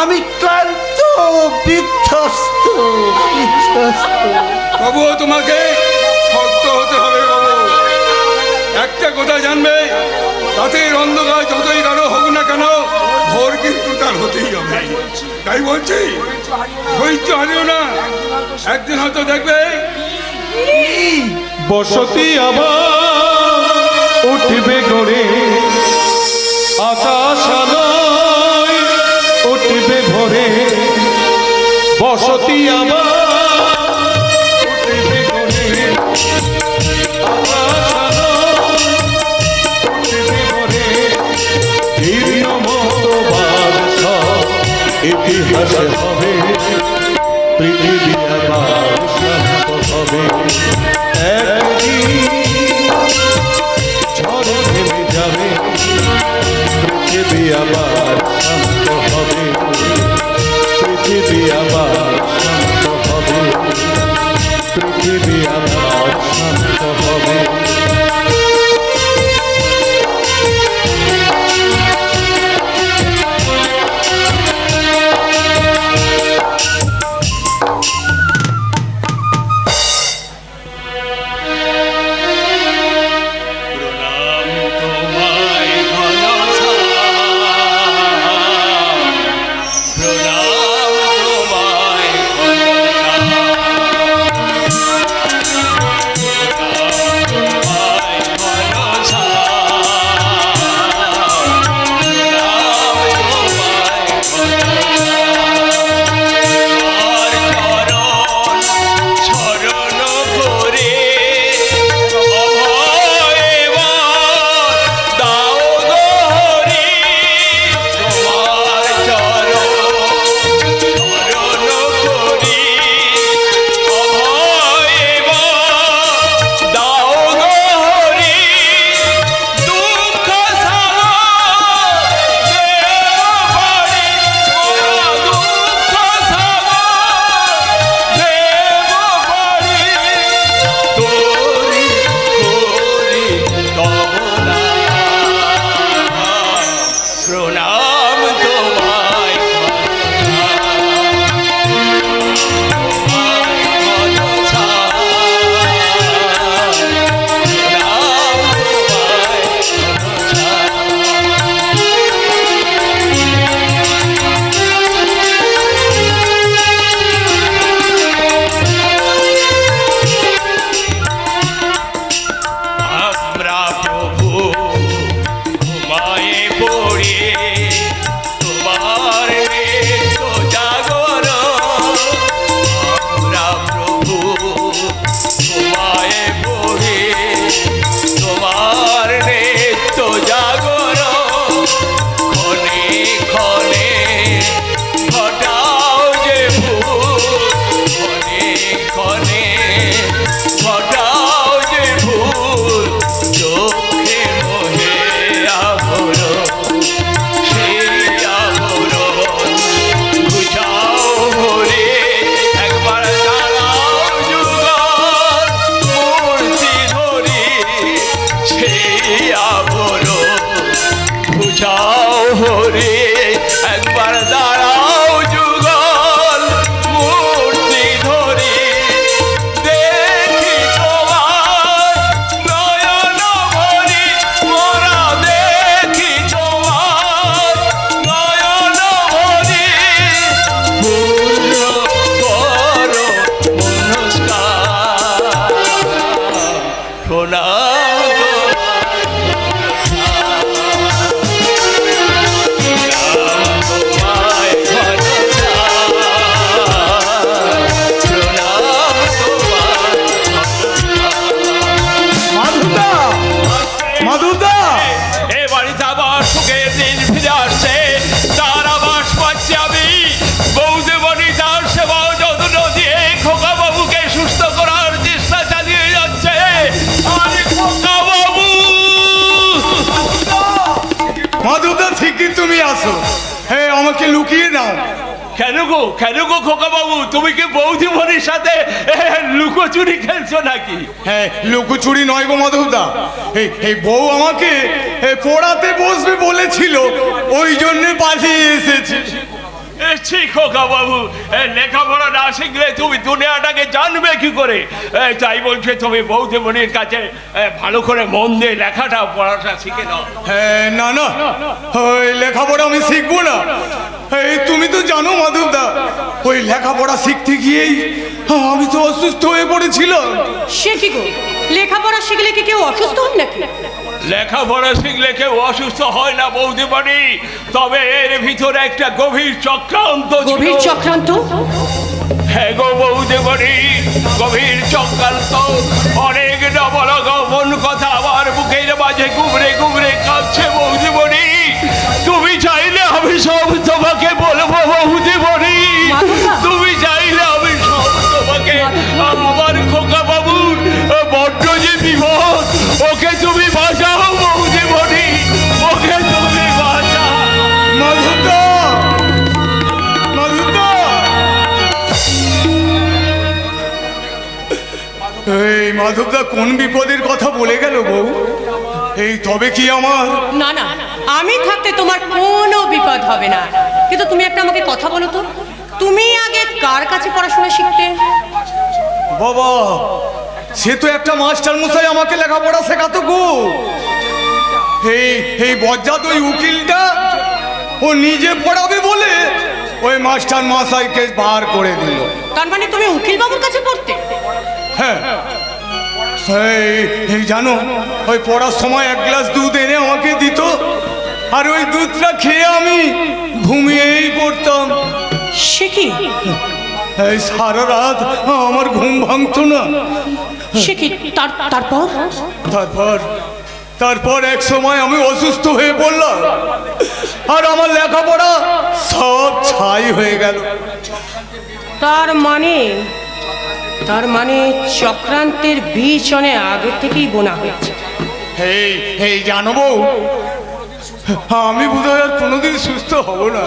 আমি ক্লান্ত, বিধ্বস্ত। তবুও তোমাকে শক্ত হতে হবে বাবু। একটা কথা জানবে, রাতের অন্ধকার যতই গাঢ় হোক না কেন, ভোর কিন্তু তার হতেই হবে। তাই বলছি ধৈর্য হারিও না, একদিন হয়তো দেখবে বসতি আবার উঠবে গড়ে, আকাশ আলোয় উঠবে ভরে। বসতি আবার উঠবে গড়ে, আকাশ আলোয় উঠবে ভরে। জীর্ণ মতবাদ সব ইতিহাসে হবে, পৃথিবী আবার শান্ত হবে। একদিন ঝড় থেমে যাবে, পৃথিবী আবার শান্ত হবে, পৃথিবী আবার শান্ত হবে, পৃথিবী আবার শান্ত হবে। প্রণাম তোমায় ঘনশ্যাম, আমাকে লুকিয়ে নাও। কেন গো খোকা বাবু, তুমি কি বৌদিমণির সাথে লুকোচুরি খেলছো নাকি? হ্যাঁ, লুকোচুরি নয় গো মাধবদা, এই বউ আমাকে পড়াতে বসবে বলেছিল, ওই জন্য পাঠিয়ে এসেছি। ঠিক খোকা বাবু, লেখাপড়া না শিখলে তুমি দুনিয়াটাকে জানবে কি করে? তাই বলছে তুমি বৌদিমণির কাছে ভালো করে মন দিয়ে লেখাটা পড়াটা শিখে নাও। হ্যাঁ, না না, ওই লেখাপড়া আমি শিখবো না। এই তুমি তো জানো মাধবদা, ওই লেখাপড়া শিখতে গিয়েই আমি তো অসুস্থ হয়ে পড়েছিলাম। সে কি গো, লেখাপড়া শিখলে কি কেউ অসুস্থ হয় নাকি? লেখাপড়া শিখলে কেউ অসুস্থ হয় না বৌদিমণি, তবে এর ভিতরে একটা গভীর চক্রান্ত ছিল। গভীর চক্রান্ত? হ্যাঁ গো বৌদিমণি, গভীর চক্রান্ত। অনেক ডবল গোপন কথা আমার বুকের মাঝে গুবরে গুবরে কাঁদছে বৌদিমণি। তুমি চাইলে আমি সব তোমাকে বলবো বৌদিমণি, তুমি চাইলে আমি সব তোমাকে। আমার খোকা বাবুর বড্ড যে বিপদ, ওকে তুমি বাঁচাও বৌদিমণি, ওকে তুমি বাঁচাও। মাধবদা, মাধবদা, এই মাধবদা কোন বিপদের কথা বলে গেল বউ? এই তবে কি আমার? না না, আমি থাকতে তোমার কোনো বিপদ হবে না। কিন্তু তুমি একটা আমাকে কথা বলো তো, তুমি আগে কার কাছে পড়াশোনা শিখতে? বাবা, সে তো একটা মাস্টার মশাই আমাকে লেখাপড়া শেখাতো গো। এই বজ্জাত ওই উকিলটা ও নিজে পড়াবে বলে ওই মাস্টার মশাইকে বার করে দিল। তার মানে তুমি উকিল বাবুর কাছে পড়তে? হ্যাঁ, এই জানো, ওই পড়ার সময় এক গ্লাস দুধ এনে আমাকে দিত, আর ওই দুধটা খেয়ে আমি ঘুমিয়েই পড়তাম। সে কি? এই সারা রাত আমার ঘুম ভাঙতো না। সে কি? তারপর? তারপর এক সময় আমি অসুস্থ হয়ে পড়লাম, আর আমার লেখাপড়া সব ছাই হয়ে গেল। তার মানে চক্রান্তের বীজ অনেক আগে থেকেই বোনা হয়েছে। এই জানো বউ, আমি বোধহয় আর কোনোদিন সুস্থ হব না।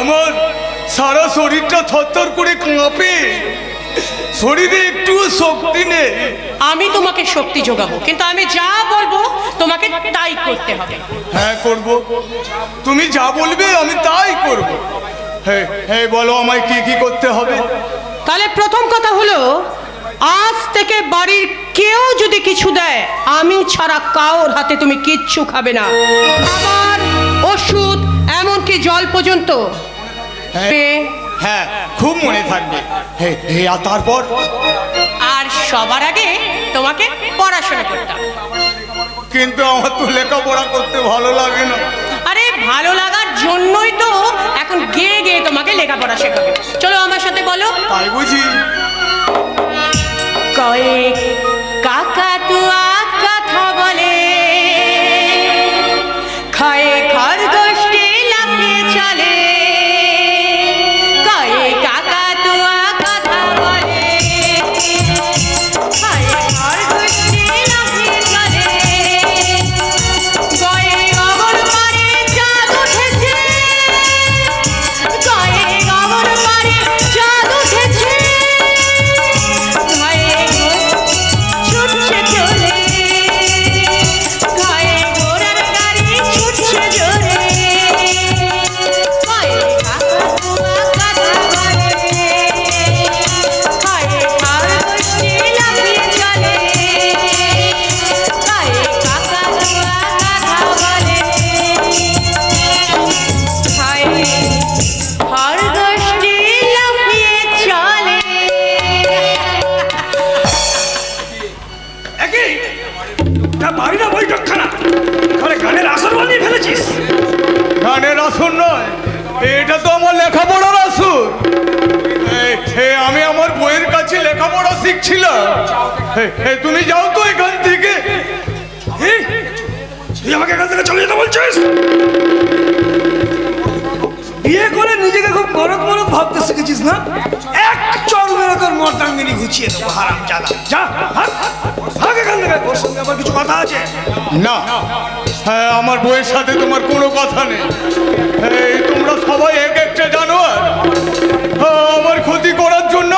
আমার সারা শরীরটা থরথর করে কাঁপে, শরীরে একটুও শক্তি নেই। আমি তোমাকে শক্তি যোগাবো, কিন্তু আমি যা বলবো তোমাকে তাই করতে হবে। হ্যাঁ, করব। তুমি যা বলবে আমি তাই করব। হ্যাঁ, বলো আমায় কি কি করতে হবে? তাহলে প্রথম কথা হলো, আজ থেকে বাড়ির কেউ যদি কিছু দেয়, আমি ছাড়া কারোর হাতে তুমি কিচ্ছু খাবে না। খাবার, ওষুধ, এমনকি জল পর্যন্ত। হ্যাঁ, খুব মনে থাকবে। আর তারপর? আর সবার আগে তোমাকে পড়াশোনা করতে হবে। কিন্তু আমার তো লেখাপড়া করতে ভালো লাগে না। আরে ভালো লাগার জন্যই তো এখন গেয়ে গেয়ে তোমাকে লেখাপড়া শেখাবে। চলো আমার সাথে বলো। তাই বুঝি? কয়েক কাকাতুয়া কথা বলে, খায়ে খরগোশে লাফিয়ে চলে। কয়েক কাকাতুয়া কথা বলে, খায়ে খরগোশে লাফিয়ে চলে। গয়ে গগন পারে চাঁদ উঠেছে, গয়ে গগন পারে চাঁদ উঠেছে। ছুটছে চলে, গায়ে ঘোড়ার গাড়ি ছুটছে জোরে। গায়ে কাকাতুয়া কথা বলে, গায়ে খরগোশে লাফিয়ে চলে। গায়ে কাকাতুয়া কথা বলে, গায়ে খরগোশে লাফিয়ে চলে। একই বাড়ি না বৈঠকখানা, তাহলে গানের আসর বানিয়ে ফেলেছিস? গানের আসর নয়, এটা তো আমার লেখাপড়ার আসর। আমি আমার বইয়ের কাছে লেখাপড়া শিখছিলাম। তুমি যাও তো এখান থেকে। তুই আমাকে এখান থেকে চলে যেতে বলছিস? বিয়ে করে নিজেকে খুব মরদ ভাবতে শিখেছিস না? এক চড় মেরে তোর মর্দাঙ্গিনী ঘুচিয়ে দেবো, হারাম জাদা। যা, ভাগ এখান থেকে। ওর সঙ্গে আবার কিছু কথা আছে? না, হ্যাঁ, আমার বউয়ের সাথে তোমার কোনো কথা নেই। এই তোমরা সবাই এক একটা জানোয়ার। আমার ক্ষতি করার জন্য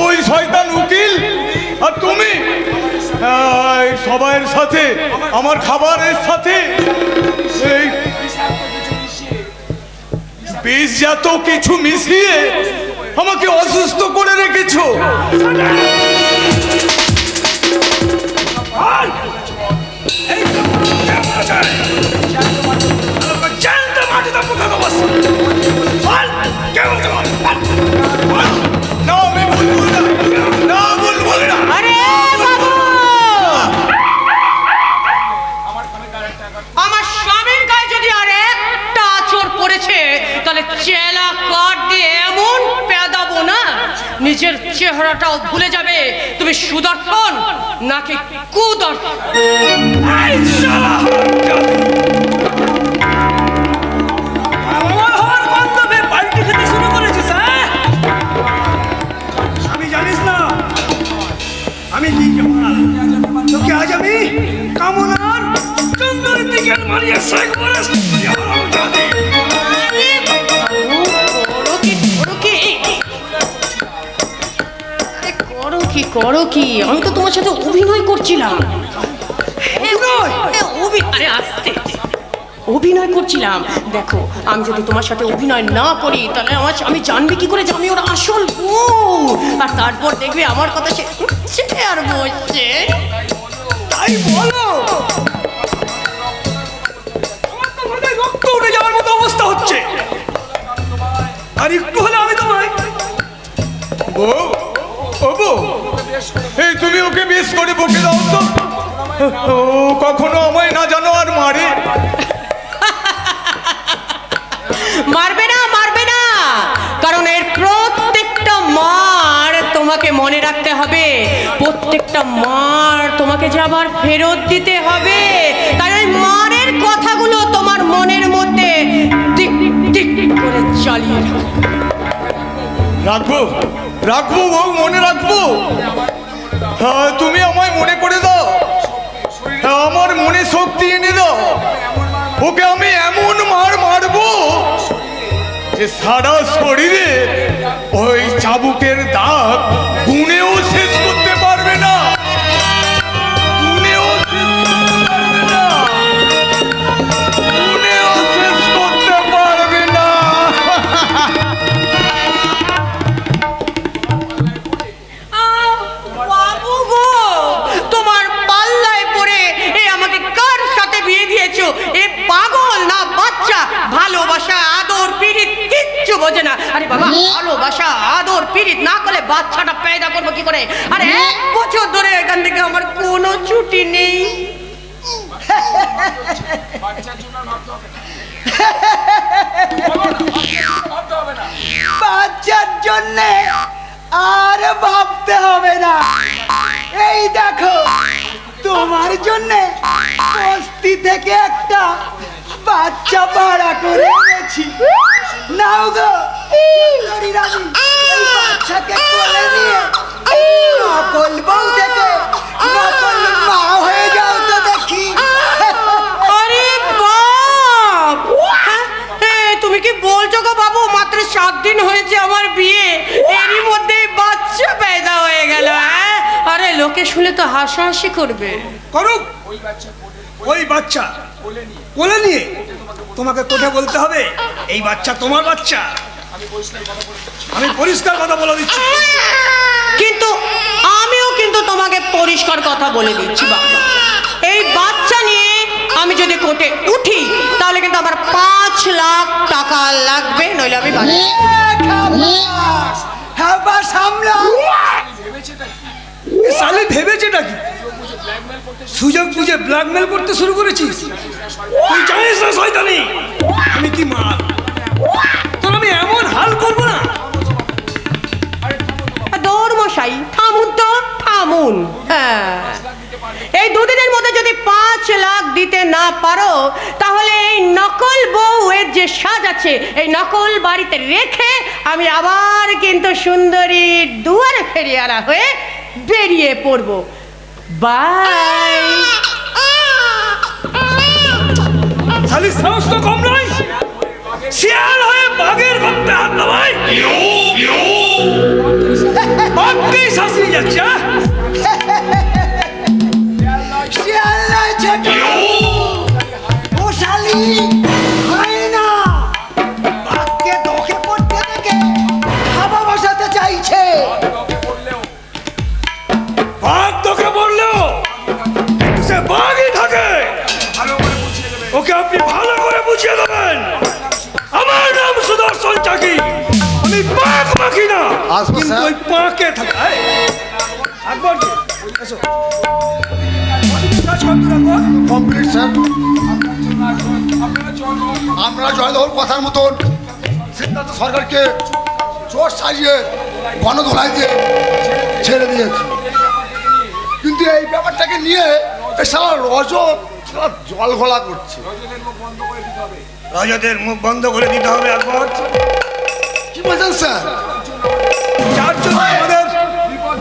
ওই শয়তান উকিল আর তুমি এই সবাইয়ের সাথে আমার খাবারের সাথে এই বিষজাত কিছু মিশিয়ে আমাকে অসুস্থ করে রেখেছো। আরে বাবু, আমার স্বামীর গায়ে যদি আর একটা আঁচড় পড়েছে তাহলে চেলা কাঠ দিয়ে এমন পেদাবো না নিজের চেহারাটাও ভুলে যাবে তুমি সুদর্শন নাকি কুদর্শন। আমি জানিস না আমি কি জামাল, তোকে আজ আমি কামনার চন্দ্রের দিকে মারিয়ে শেখ করে করো কি আমি তো তোমার সাথে অভিনয় করছিলাম। আরে আস্তে, অভিনয় করছিলাম। দেখো আমি যদি তোমার সাথে অভিনয় না করি তাহলে আমি জানবি কি করে যে আমি ওর আসল বউ, আর তারপর দেখবে আমার কথা সে আর বলছে। তাই বলো, আমার তো মাথায় রক্ত উঠে যাওয়ার মতো অবস্থা হচ্ছে। আর একটু হলে আমি তোমায় বউ, ও বউ, এই তুমি ওকে বেশ করে বকে দাও তো। ও কখনো আমায় না জানো আর মারে। মারবে না, মারবে না, কারণ এর প্রত্যেকটা মার তোমাকে মনে রাখতে হবে, প্রত্যেকটা মার তোমাকে যে আবার ফেরত দিতে হবে। তাই ওই মারের কথাগুলো তোমার মনের মধ্যে টিক টিক করে চালিয়ে রাখবো, রাখবো বউ, মনে রাখবো। হ্যাঁ, তুমি আমায় মনে করে দাও, আমার মনে শক্তি এনে দাও। ওকে আমি এমন মার মারবো যে সারা শরীরে ওই চাবুকের দাগ গুনেও শেষ করতে পারবে না, গুনেও শেষ করতে পারবে না, গুনেও শেষ করতে পারবে না। বাবু গো, তোমার পাল্লায় পড়ে এ আমাকে কার সাথে বিয়ে দিয়েছো? এ পাগল না বাচ্চা? ভালোবাসা, আদর, পীড়িত কিচ্ছু বোঝে না। আরে বাবা, ভালোবাসা, আদর, পীড়িত না করলে বাচ্চাটা পেদা করবো কি করে? আর 1 বছর ধরে এখান থেকে আমার কোনো ছুটি নেই। বাচ্চার জন্য আর ভাবতে হবে না। এই দেখো, তোমার জন্য বস্তি থেকে একটা বাচ্চা ভাড়া করে এনেছি। নাও গো সুন্দরী রানী, এই বাচ্চাকে কোলে নিয়ে নকল বউ থেকে নকল মা হয়ে যাও তো দেখি। আরে বাপ, তুমি কি বলছো গো বাবু? মাত্র 7 দিন হয়েছে আমার বিয়ে, এরই মধ্যে বাচ্চা পেদা হয়ে গেল। আরে লোকে শুনে তো হাসাহাসি করবে। করুক, ওই বাচ্চা কোলে নিয়ে তোমাকে কোথায় বলতে হবে এই বাচ্চা তোমার বাচ্চা। আমি পরিষ্কার কথা বলে দিচ্ছি। কিন্তু আমিও কিন্তু তোমাকে পরিষ্কার কথা বলে দিচ্ছি বাবা, এই বাচ্চা নিয়ে আমি যদি কোর্টে উঠি তাহলে কিন্তু আমার 5 লাখ টাকা লাগবে, নইলে আমি বাড়ি। হ্যাঁ বা সামলা, সালে ভেবেছেটা কি? সুযোগ বুঝে ব্ল্যাকমেল করতে শুরু করেছিস? তুই জানিস না শয়তানি আমি কি মাল, তোর আমি এমন হাল করবো না। দৌড় মশাই, থামুন তো, থামুন। হ্যাঁ, এই 2 দিনের মধ্যে যদি 5 লাখ দিতে না পারো তাহলে এই নকল বউ এর যে সাজ আছে এই নকল বাড়িতে রেখে আমি আবার কিন্তু সুন্দরীর দুয়ারে ফেরিয়ালা হয়ে বেরিয়ে পড়বো। বাই। বলি সাহস তো কম নয়, শিয়াল হয়ে বাঘের গপ্পে হাত নামাই, বাঘকেই শাস্তি যাচ্ছে। শিয়াল নয় ছোট, মশালি হয় না, বাঘকে দোষে পড়তে থেকে হাওয়া বসাতে চাইছে। বাঘ তোকে বললেও কিন্তু সে বাঘই থাকে। ওকে আপনি ভালো করে বুঝিয়ে দেবেন। আমার নাম সুদর্শন চাকি, আমি বাঘ মাখি না, আসবো, কিন্তু স্যার। ওই পাঁকে থাকায়। আকবর জি, এসো। কাজ করতে থাকো। Complete sir. আমরা জয়দহর কথার মতন সিদ্ধার্থ সরকারকে চোর সাজিয়ে গণধোলাই দিয়ে ছেড়ে দিয়েছি, কিন্তু এই ব্যাপারটাকে নিয়ে সারা সারা জল ঘোলা করছে। রাজাদের মুখ বন্ধ করে দিতে হবে আকবর। কি বলছেন স্যার? যার জন্য আমাদের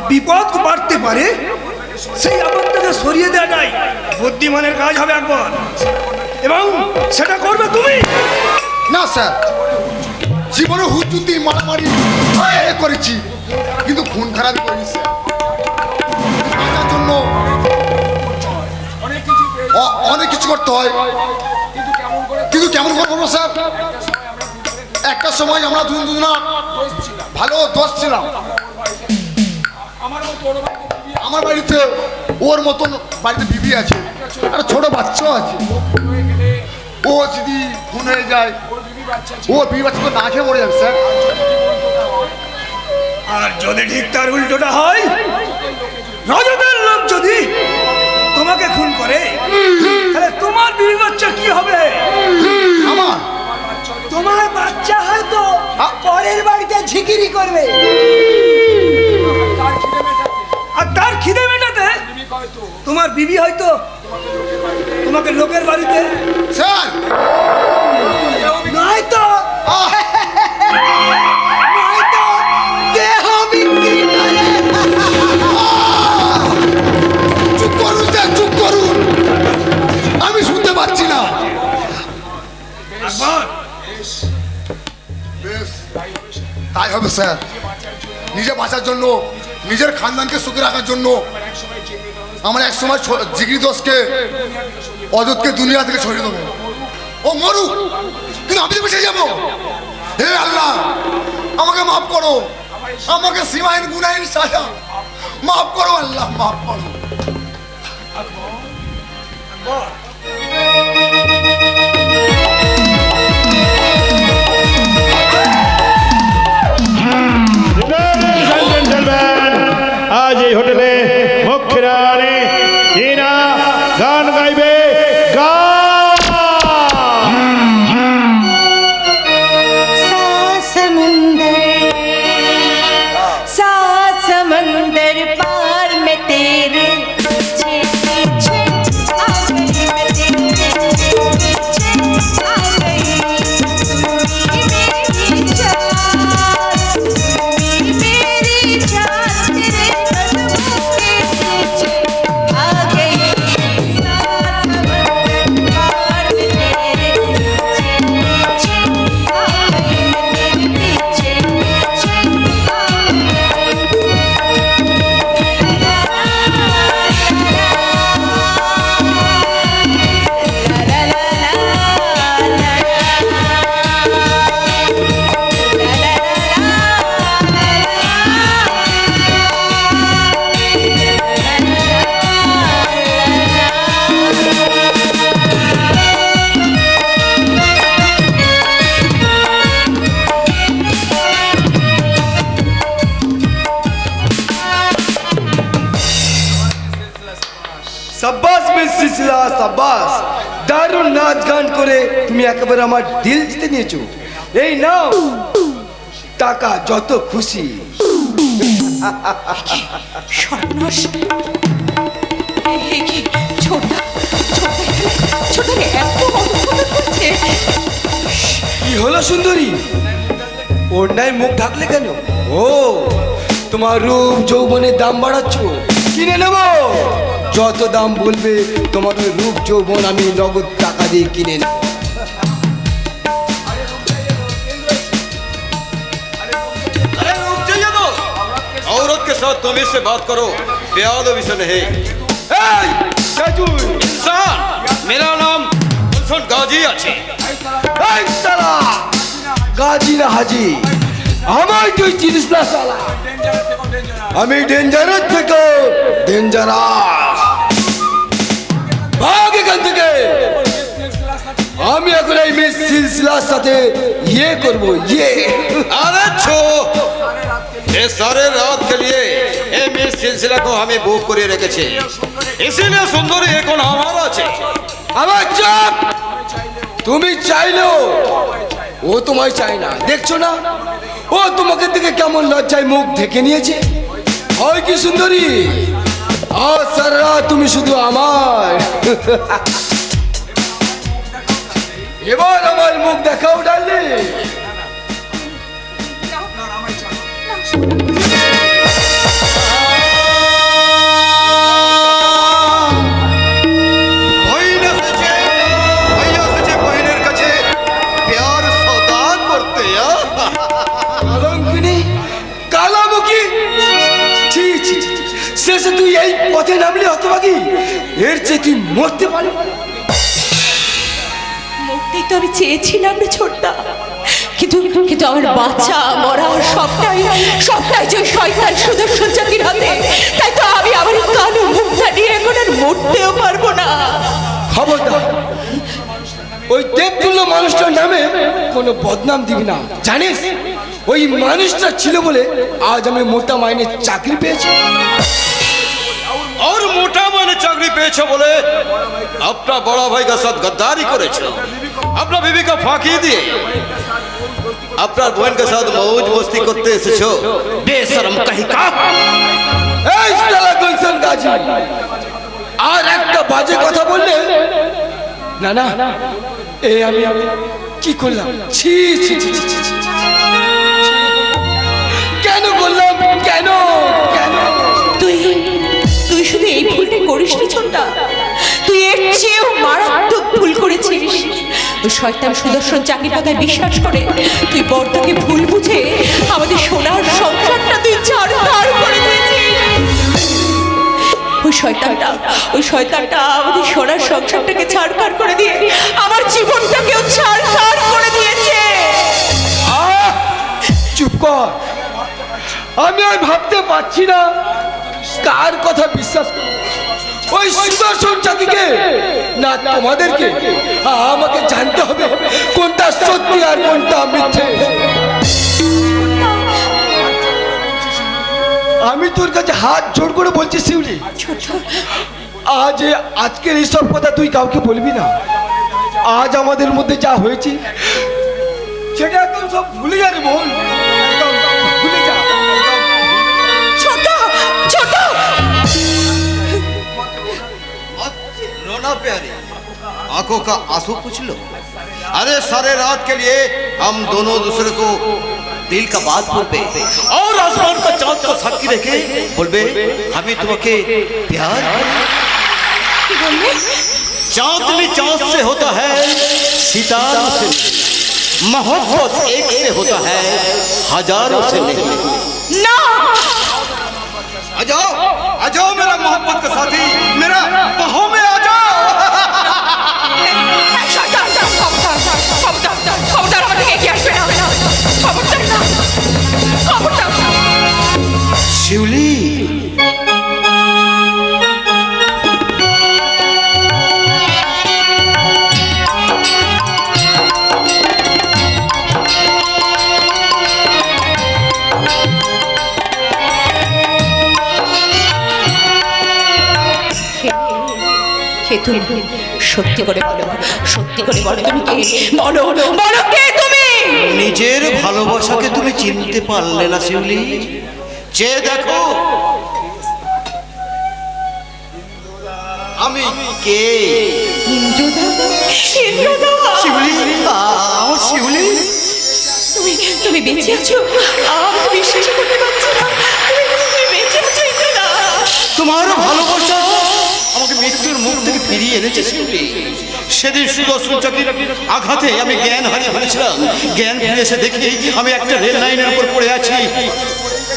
বিপদ বাড়তে পারে সেই আপদটাকে সরিয়ে দেওয়াটাই বুদ্ধিমানের কাজ হবে আকবর, এবং সেটা করবে তুমি। না স্যার, জীবনে হুজুতি মারামারি করেছি, কিন্তু খুন খারাপই করিনি স্যার। বাঁচার জন্য অনেক কিছু করতে হয়, কিন্তু কেমন করে করবো স্যার? একটা সময় আমরা দুজনা ভালো দোষ ছিলাম। আমার বাড়িতে ওর মতন বাড়িতে বিবি আছে, একটা ছোট বাচ্চাও আছে। ও যদি খুন হয়ে যায়, ও বিবি বাচ্চা তো না খেয়ে মরে যাবে স্যার। আর যদি ঠিক তার উল্টোটা হয়, রাজাদের লোক যদি তোমাকে খুন করে, তাহলে তোমার বিবি বাচ্চা কি হবে? আমার তোমার বাচ্চা হয়তো পরের বাড়িতে ঝিকিরি করবে, আর তার খিদে মেটাতে তোমার বিবি হয়তো তোমাকে লোকের বাড়িতে স্যার নয়তো নয়তো দেহ বিক্রি করে। চুপ করুন স্যার, চুপ করুন, আমি শুনতে পাচ্ছি না। আকবর, বেশ, তাই হবে স্যার। নিজে বাঁচার জন্য, নিজের খানদানকে সুখে রাখার জন্য আমার এক সময় জিগরি দোষকে, অযোধ্যকে দুনিয়া থেকে ছড়িয়ে দেবো। ও মরুক, কিন্তু আমি তো বেঁচে যাবো। হে আল্লাহ, আমাকে মাফ করো, আমাকে সীমাহীন গুনাহীন সাজা মাফ করো আল্লাহ, মাফ করো। আজ এই হোটেলে মুখ্য রানী টিনা গান গাইবে। समंदर पार में तेरे पीछे पीछे आ गई, मैं तेरे पीछे आ गई। मेरी जान, मेरी जान तेरे कदमों के पीछे आ गई। समंदर पार में तेरे पीछे पीछे आ गई, मैं तेरे पीछे पीछे आ गई। সাব্বাস মিসিসলা সাব্বাস, দারুণ নাচ গান করে তুমি একেবারে আমার দিল জিতে নিয়েছো। এই নাও টাকা, যত খুশি। সর্বনাশ! এ কি ছোটদা, ছোটদাকে এত অপমান করছে! কি হলো সুন্দরী, ওড়নায় মুখ ঢাকলে কেন? ও, তোমার রূপ যৌবনের দাম বাড়াচ্ছ? কিনে নেব, যত দাম বলবে তোমার ওই রূপ যৌবন আমি নগদ টাকা দিয়ে কিনে নেব। साथ तुम इससे बात करो, बेअदबी से नहीं। इंसान, मेरा नाम गुलशन गाजी আছে। এই শালা গাজী না হাজি, আমার তুই চিনিস না শালা, আমি ডেঞ্জারাস থেকে ডেঞ্জারাস। ভাগ এখান থেকে, আমি এখন এই মিস সিলসিলার সাথে ইয়ে করবো, ইয়ে। अरे छो, ये सारे रात के लिए ये मिस सिलसिला को हमें बुक করে রেখেছে, इसीलिए सुंदरी এখন আমার আছে। আমার চাপ, তুমি চাইলেও ও তোমায় চাই না, দেখছো না ও তোমাকে থেকে কেমন লজ্জায় মুখ ঢেকে নিয়েছে। হয় কি সুন্দরী, আর সারা তুমি শুধু আমার। এবার আমার মুখ দেখাও ডাললে। বহিনের কাছে প্যার সৌদান করতে। কলঙ্কিনী, কালামুখী, ছি ছি ছি, শেষে তুই এই পথে নামলি হতভাগী, এর চেয়ে তুই মরতে পারি। মরতেই তো আমি চেয়েছিলাম রে ছোটদা, কিন্তু কিন্তু আমার বাচ্চা মরা সবটাই যে শয়তান সুদর্শন চাকির হাতে। তাই তো আমি আমার এই কালো মুখটা নিয়ে এখন আর মরতেও পারবো না। খবরদার ওই দেবতুল্য মানুষটার নামে কোনো বদনাম দিবি না, জানিস ওই মানুষটা ছিল বলে আজ আমি মোটা মাইনে চাকরি পেয়েছি। और मोटा माने चाकरी পেয়েছো বলে अपना बड़ा भाई का साथ गद्दारी করেছো, अपना बीवी का फांकी দিয়ে अपना बहन के साथ मौज मस्ती করতে এসেছো, বেশরম कहीं का। এই শালা গুলশন গাজী, আর একটা বাজে কথা বললে না না, এই আমি কি করলাম, ছি ছি ছি ছি ছি, কেন করলাম, কেন কেন? তুই তুই শুধু এই ভুলটা করিস নি ছোটদা, তুই এর চেয়েও মারাত্মক ভুল করেছিস। ওই শয়তান সুদর্শন চাকির কথায় বিশ্বাস করে তুই বর্দাকে ভুল বুঝে আমাদের সোনার সংসারটা তুই ছাড় করে দিয়েছিস। ওই শয়তানটা আমাদের সোনার সংসারটাকে ছাড় করে দিয়ে আমার জীবনটাকেও ছাড় করে দিয়েছে। চুপ কর, আমি আর ভাবতে পারছি না কার কথা বিশ্বাস করব, ওই সুদর্শন চাকিকে না তোমাদেরকে। আমাকে জানতে হবে কোনটা সত্যি আর কোনটা মিথ্যে। আমি তোর কাছে হাত জোড় করে বলছি শিউলি, আজকের এইসব কথা তুই কাউকে বলবি না। আজ আমাদের মধ্যে যা হয়েছে সেটা একদম সব ভুলে যাবে মোহন, একদম ভুলে যা। रोना प्यारी, आंखों का आंसू पूछ लो। अरे सारे रात के लिए हम दोनों दूसरे को दिल का बात बोलबे और आसमान का चांद को साक्षी रखे बोलबे हमें तुम्हें प्यार। चांदनी चांद से होता है, सितारों से मोहब्बत एक से होता है, हजारों से नहीं। ना आ जाओ मेरा मोहब्बत का साथी, मेरा बाहों में आ जाओ। शिवली সত্যি করে বলো তুমি কে? বলো কে তুমি? নিজের ভালোবাসাকে তুমি চিনতে পারলে না শিউলি? চেয়ে দেখো আমি কে। ইন্দ্রদা, শিউলি, আমার শিউলি, তুমি বেঁচে আছো? আমি তো বিশ্বাস করতে পারছি না তুমি বেঁচে আছো ইন্দ্রদা। তোমার ভালোবাসা আমাকে মৃত্যুর মুখ থেকে ফিরিয়ে এনেছে শিউলি। সেদিন সুদর্শন চাকির আঘাতে আমি জ্ঞান হারিয়ে ফেলেছিলাম। জ্ঞান ফিরে এসে দেখি আমি একটা রেল লাইনের উপর পড়ে আছি।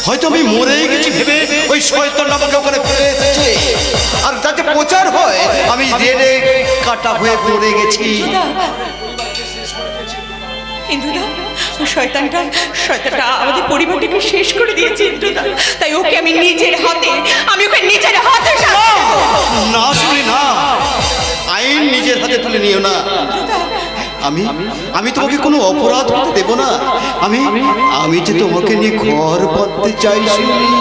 হয়তো আমি মরেই গেছি ভেবে ওই শয়তান আমাকে ওখানে ফেলে এসেছে, আর যাতে প্রচার হয় আমি রেলে কাটা হয়ে পড়ে গেছি। ইন্দ্রদা, শয়তানটা আমাদের পরিবারটাকে শেষ করে দিয়েছে ইন্দ্রদা। তাই ওকে আমি ওকে নিজের হাতে না শুনি না, আইন নিজের হাতে তুলে নিও না। আমি তোমাকে কোনো অপরাধ করতে দেব না। আমি যে তোমাকে নিয়ে ঘর পাততে চাই শুনি।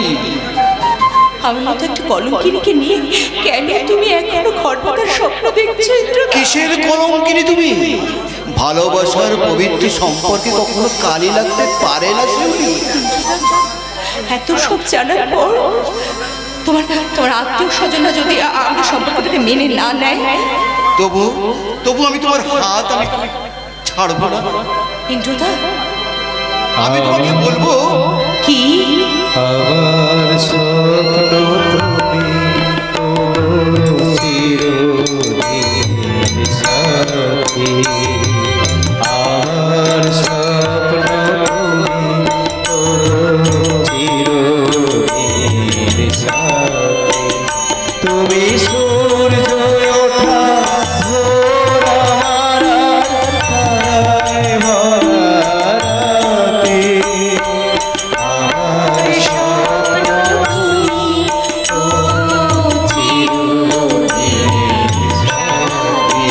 আমার মতো একটা কলঙ্কিনীকে নিয়ে কেন তুমি এখনো ঘর পাতার স্বপ্ন দেখছো ইন্দ্রদা? কিসের কলঙ্কিনী তুমি? ভালোবাসার পবিত্র সম্পর্কে কখনো কালি লাগতে পারে না শুনি। এত সব জানার পর তোমার আত্মীয় স্বজনরা যদি আমার সম্পর্কটাকে মেনে না নেয়, তবু আমি তোমার হাত আমি ছাড়বো না ইন্দ্রদা। আমি তোমাকে বলবো কি আমার স্বপ্ন চিরদিন সাথী, আমার স্বপ্ন চিরদিন সাথী, তুমি সূর্য ওঠা ভোর আমার তারায় ভরা রাতে, আমার স্বপ্ন চিরদিন সাথী।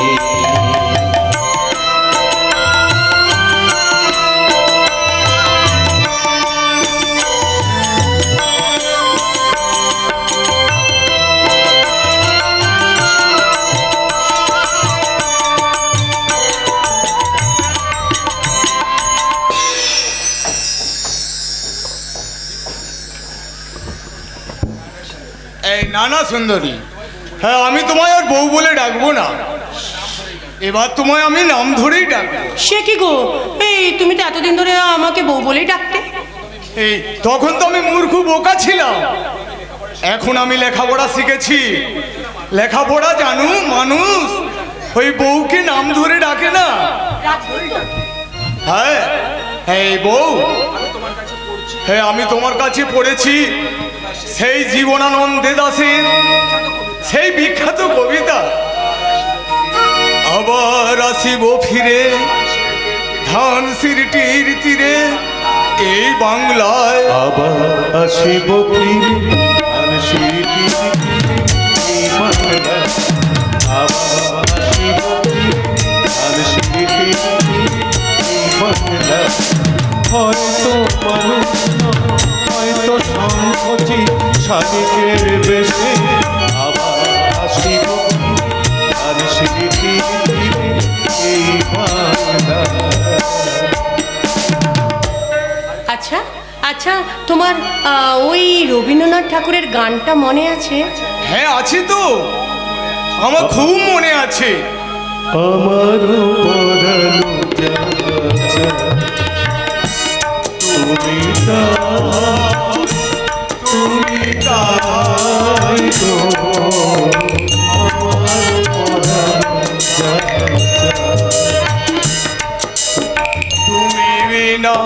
এই নানা সুন্দরী, হ্যাঁ আমি তোমায় আর বউ বলে ডাকবো না, এবার তোমায় আমি নাম ধরেই ডাকবো। সে কি গো, এই তুমি তো এতদিন ধরে আমাকে বউ বলেই ডাকতে। এই তখন তো আমি মূর্খ বোকা ছিলাম, এখন আমি লেখাপড়া শিখেছি। লেখাপড়া জানু মানুষ ওই বউকে নাম ধরে ডাকে না। হ্যাঁ এই বউ, হ্যাঁ আমি তোমার কাছে পড়েছি সেই জীবনানন্দে দাসের সেই বিখ্যাত কবিতা, আবার আসিব ফিরে ধান সিরটির তীরে এই বাংলায়, আবার আসিব ফিরে ধান সিরটির তীরে এই বাংলায়, আবার আসিব ফিরে ধান সিরটির তীরে এই বাংলায়। হয়তো মানুষ হয়তো সংকোচি শালিকের বেশে, আবার আসিব ধান সিরটির তীরে এই বাংলায়। আচ্ছা আচ্ছা, তোমার ওই রবীন্দ্রনাথ ঠাকুরের গানটা মনে আছে? হ্যাঁ আছে তো, আমার খুব মনে আছে। আমার পরানো যাচ্ছে তুমি তাই তো, আমার পরানো যাচ্ছে তুমি বিনা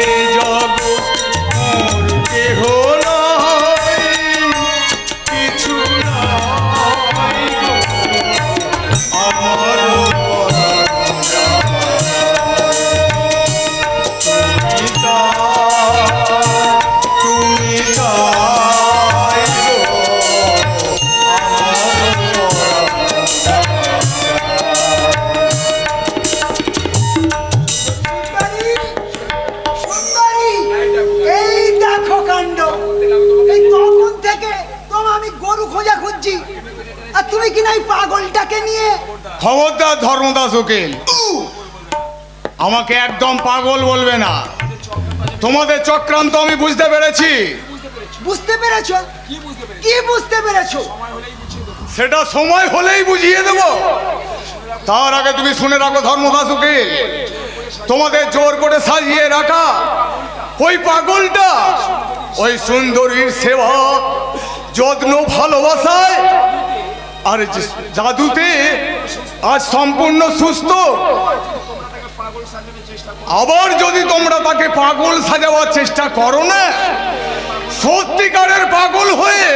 এ জগৎ মোর কেহ নাই, কিছু নাই গো আমার পরানো তুমি তাই গো আমার সুন্দরী, এই দেখো কাণ্ড। এই তখন থেকে আমি গরু খোঁজা খুঁজছি, আর তুমি কিনা এই পাগলটাকে নিয়ে। খবরদার ধর্মদাস উকিল, আমাকে একদম পাগল বলবে না। তোমাদের চক্রান্ত আমি বুঝতে পেরেছি। বুঝতে পেরেছো? কি বুঝতে পেরেছো? সেটা সময় হলেই বুঝিয়ে দেব। তার আগে তুমি শুনে রাখো ধর্মদাস উকিল, তোমাদের জোর করে সাজিয়ে রাখা ওই পাগলটা ওই সুন্দরীর সেবা যত্ন ভালোবাসায় আর জাদুতে আজ সম্পূর্ণ সুস্থ। আবার যদি তোমরা তাকে পাগল সাজাবার চেষ্টা করো না, সত্যিকারের পাগল হয়ে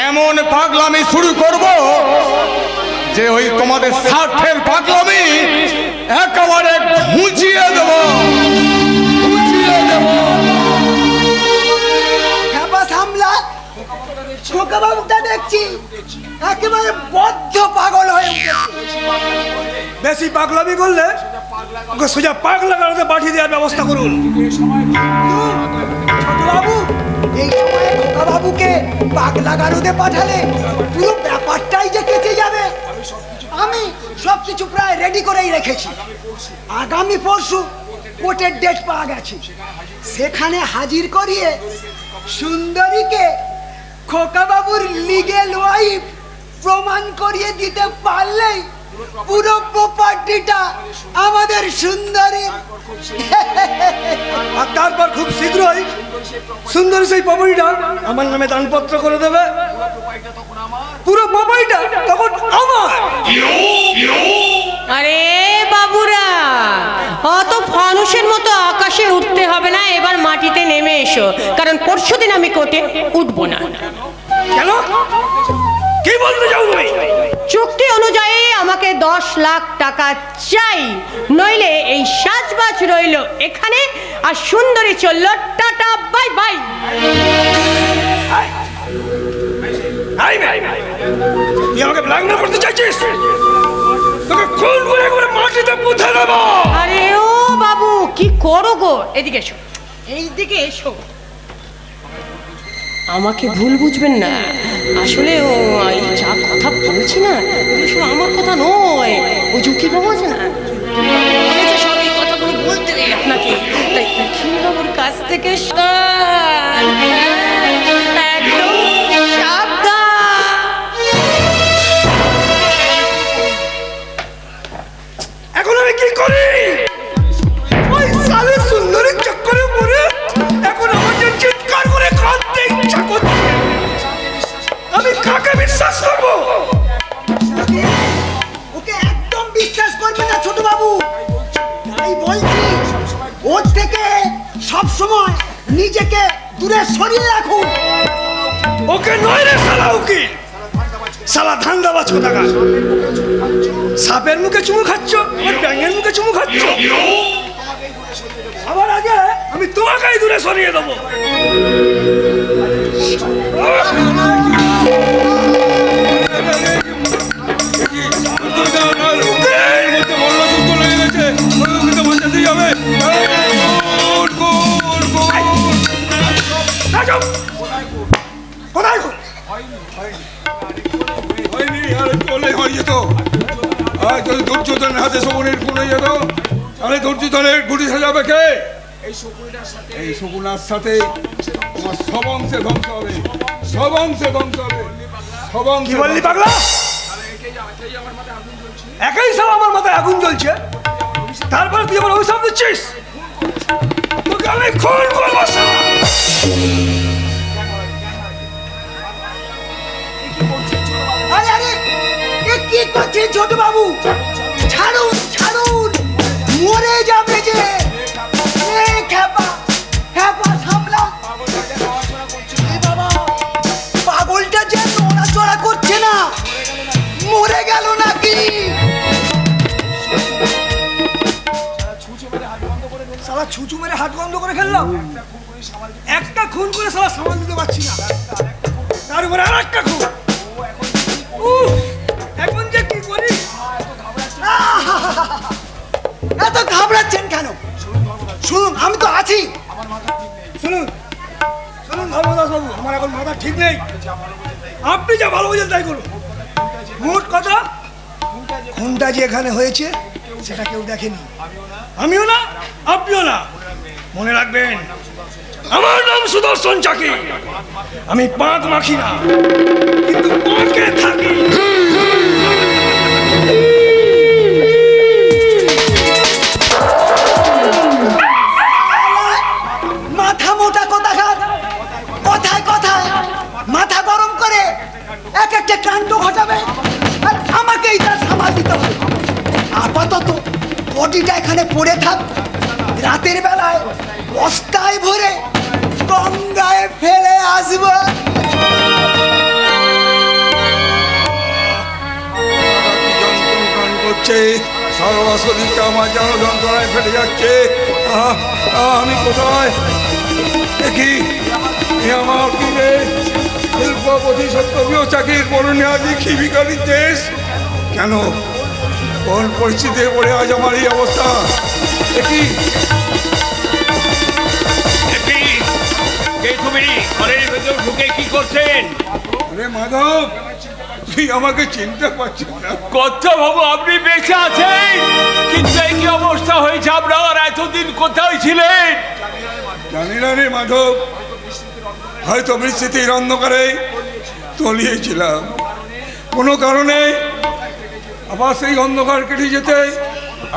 এমন পাগলামি শুরু করব যে ওই তোমাদের স্বার্থের পাগলামি একেবারে ঘুচিয়ে দেব। হ্যাপা সামলা খোকা বাবুটা দেখছি একেবারে বদ্ধ পাগল হয়ে উঠেছে। বেশি পাগলামি করলে ওকে সোজা পাগলা গাড়িতে পাঠিয়ে দেওয়ার ব্যবস্থা করুন। বাবু এই সময় খোকা বাবুকে পাগলা গারদে পাঠালে পুরো ব্যাপারটাই যে কেটে যাবে। আমি সবকিছু প্রায় রেডি করেই রেখেছি। আগামী পরশু কোর্টের ডেট পাওয়া গেছে, সেখানে হাজির করিয়ে সুন্দরীকে খোকা বাবুর লিগেল ওয়াইফ প্রমাণ করিয়ে দিতে পারলেই পুরো প্রপার্টিটা আমাদের সুন্দরী। আর তারপর খুব শীঘ্রই সুন্দর সেই প্রপার্টিটা আমার নামে দানপত্র করে দেবে। পুরো প্রপার্টিটা তখন আমার। আরে বাবুরা, অত ফানুসের মতো আকাশে উঠতে হবে না, এবার মাটিতে নেমে এসো, কারণ পরশুদিন আমি কোর্টে উঠবো না। কেন? কি বলতে চাও তুমি? চুক্তি অনুযায়ী আমাকে 10 লাখ টাকা চাই, নইলে এই সাজবাজ রইল এখানে আর সুন্দরী চলল টাটা বাই বাই। তুই আমাকে ব্ল্যাকমেল করতে চাইছিস? তোকে খুন করে একবারে মাটিতে পুঁতে দেব। আরে ও বাবু, কি করো গো? এদিকে এসো, এইদিকে এসো। আমাকে ভুল বুঝবেন না, আসলে ও এই যা কথা বলছি না, এসব আমার কথা নয়। ওই ঝুঁকি বাবু আছে না, বলেছে সব এই কথাগুলো বলতে নেই আপনাকে, তাই উকিল বাবুর কাছ থেকে সাবধান, একদম সাবধান। এখন আমি কি করি? ওই সালে সুন্দরীর চক্করে পড়ে এখন আমাকে চিৎকার করে কাঁদতে ইচ্ছা করছে। আমি কাকে বিশ্বাস করবো? ওকে একদম বিশ্বাস করবে না ছোট বাবু। তাই বলছি ওর থেকে সব সময় নিজেকে দূরে সরিয়ে রাখুন। ওকে নয় রে শালা উকিল, শালা ধান্দাবাজ কোথাকার। সাপের মুখে চুমু খাচ্ছ, আর ব্যাঙের মুখে চুমু খাচ্ছ। আবার আগে আমি তোমাকেই দূরে সরিয়ে দেবো। কোথায়? হয়নি, আর বললে হয়ে যেত। আর যদি দুর্যোধনের হাতে শকুনের খুন হয়ে যেত, তাহলে দুর্যোধনের গুটি সাজাবে কে? এই শকুনার সাথে তোমার সব অংশে ধ্বংস হবে, সব অংশে ধ্বংস হবে, সব কি অংশে। বললি পাগলা? একাই সালা আমার মাথায় আগুন জ্বলছে, তারপরে তুই আমার অভিশাপ দিচ্ছিস? তোকে আমি খুন করবো শালা। আরে আরে এ কি করছে ছোট বাবু? ছাড়ুন ছাড়ুন, মরে যাবে যে। এ খেপা খেপা সামলা। এ বাবা, পাগলটা যে নড়াচড়া করছে না, মরে গেল নাকি? শালা ছুঁচু মেরে হাত বন্ধ করে ফেললাম। একটা খুন করে শালা সামাল দিতে পারছি না, তার উপরে আর একটা খুন। এখন যে কি করি? এত ঘাবড়াচ্ছেন কেন? শুনুন, আমি তো আছি। শুনুন শুনুন ধর্মদাস বাবু, আমার এখন মাথা ঠিক নেই। আপনি যা ভালো বোঝেন তাই করুন। মোট কথা, খুনটা যে এখানে হয়েছে সেটা কেউ দেখেনি, আমিও না, আপনিও না। মনে রাখবেন, আমার নাম সুদর্শন চাকি। আমি পাঁক মাখি না, কিন্তু পাঁকে থাকি। মাথা মোটা কোথাকার, কথায় কথায় মাথা গরম করে এক একটা কাণ্ড ঘটাবে, আর আমাকেই তার সামাল দিতে হবে। আপাতত বডিটা এখানে এখানে পড়ে থাক, রাতের বেলায় বস্তায় ভরে গঙ্গায় ফেলে আসবো। যন্ত্রণ করছে, সারা শরীরটা আমার যেন যন্ত্রণায় ফেটে যাচ্ছে। আমি কোথায়? দেখি আমার কি রে? শিল্পপতি সত্যবিও চাকরির বরণে আজই খিবিকারির দেশ। কেন, কোন পরিস্থিতিতে পড়ে আজ আমার এই অবস্থা? দেখি কে তুমি ঘরের ভেতর ঢুকে কি করছেন? রে মাধব, তুই আমাকে চিনতে পারছিস না? কর্তা বাবু, আপনি বেঁচে আছেন, কিন্তু এই কি অবস্থা হয়েছে আপনার? এতদিন কোথায় ছিলেন? জানি না রে মাধব, হয়তো বৃষ্টির অন্ধকারে তলিয়েছিলাম কোনো কারণে। আবার সেই অন্ধকার কেটে যেতে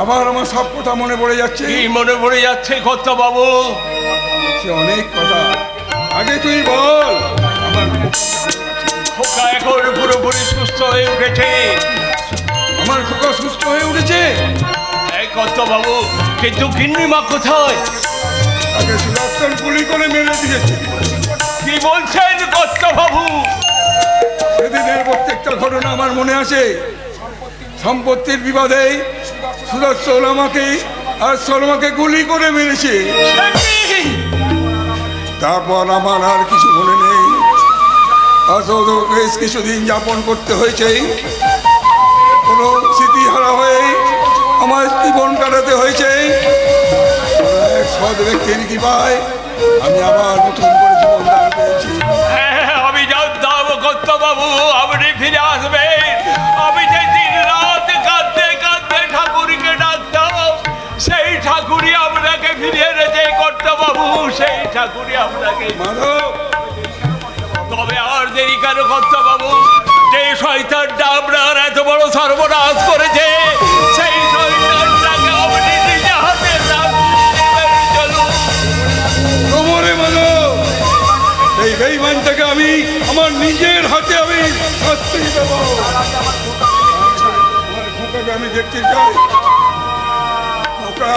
আবার আমার সব কথা মনে পড়ে যাচ্ছে। কি মনে পড়ে যাচ্ছে কর্তা বাবু? সে অনেক কথা, আগে তুই বল। আমার খোকা এখন পুরোপুরি সুস্থ হয়ে উঠেছে। আমার খোকা সুস্থ হয়ে উঠেছে? এই কর্তা বাবু, কিন্তু গিন্নিমা কোথায়? আগে সুদর্শন গুলি করে মেরে দিয়েছে। কি বলছেন কর্তা বাবু? সেদিনের প্রত্যেকটা ঘটনা আমার মনে আসে। সম্পত্তির বিবাদে সুদর্শন আমাকে আর শর্মাকে গুলি করে মেরেছে। তারপর আমার আর কিছু মনে নেই। আসলে বেশ কিছুদিন যাপন করতে হয়েছে, কোনো স্মৃতিহারা হয়ে আমার জীবন কাটাতে হয়েছে। এক সৎ ব্যক্তির কৃপায় আমি আবার নতুন করে জীবন দান পেয়েছি। আমি জানতাম কর্তা বাবু আপনি ফিরে আসবেন। আমি যে দিন রাত কাঁদতে কাঁদতে ঠাকুরকে ডাকতাম, সেই ঠাকুরই আপনাকে ফিরিয়ে এনেছে কর্তা বাবু, সেই ঠাকুরই আপনাকে। মাধব, তবে আর দেরি কেন কর্তা বাবু? যে শয়তানটা আপনার এত বড় সর্বনাশ করেছে, সেই শয়তানটাকে আপনি নিজে হাতে চলুন। কোমরে মাধব, এই বেঈমানটাকে আমি আমার নিজের হাতে আমি শাস্তি দেব। আমার খোকাকে আমি দেখতে চাই। খোকা,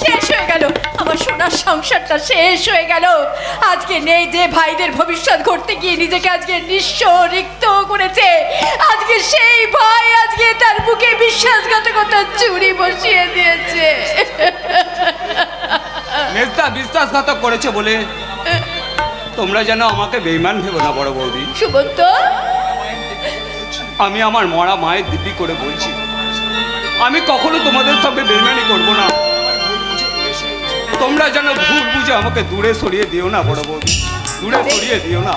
শেষ হয়ে গেল আমার সোনার সংসারটা, শেষ হয়ে গেল। আজকে নেই যে ভাইদের ভবিষ্যৎ গড়তে গিয়ে নিজেকে আজকে নিঃস্ব রিক্ত করেছে। আজকে সেই ভাই আজকে তার বুকে বিশ্বাসঘাতকতার চুরি বসিয়ে দিয়েছে। মেজদা বিশ্বাসঘাতক করেছে বলে তোমরা যেন আমাকে বেঈমান ভেবো না বড় বৌদি। সুমন্ত, আমি আমার মরা মায়ের দিব্যি করে বলছি, আমি কখনো তোমাদের সঙ্গে বেঈমানি করব না। তোমরা যেন ভুল বুঝে আমাকে দূরে সরিয়ে দিও না বড় বৌদি, দূরে সরিয়ে দিও না।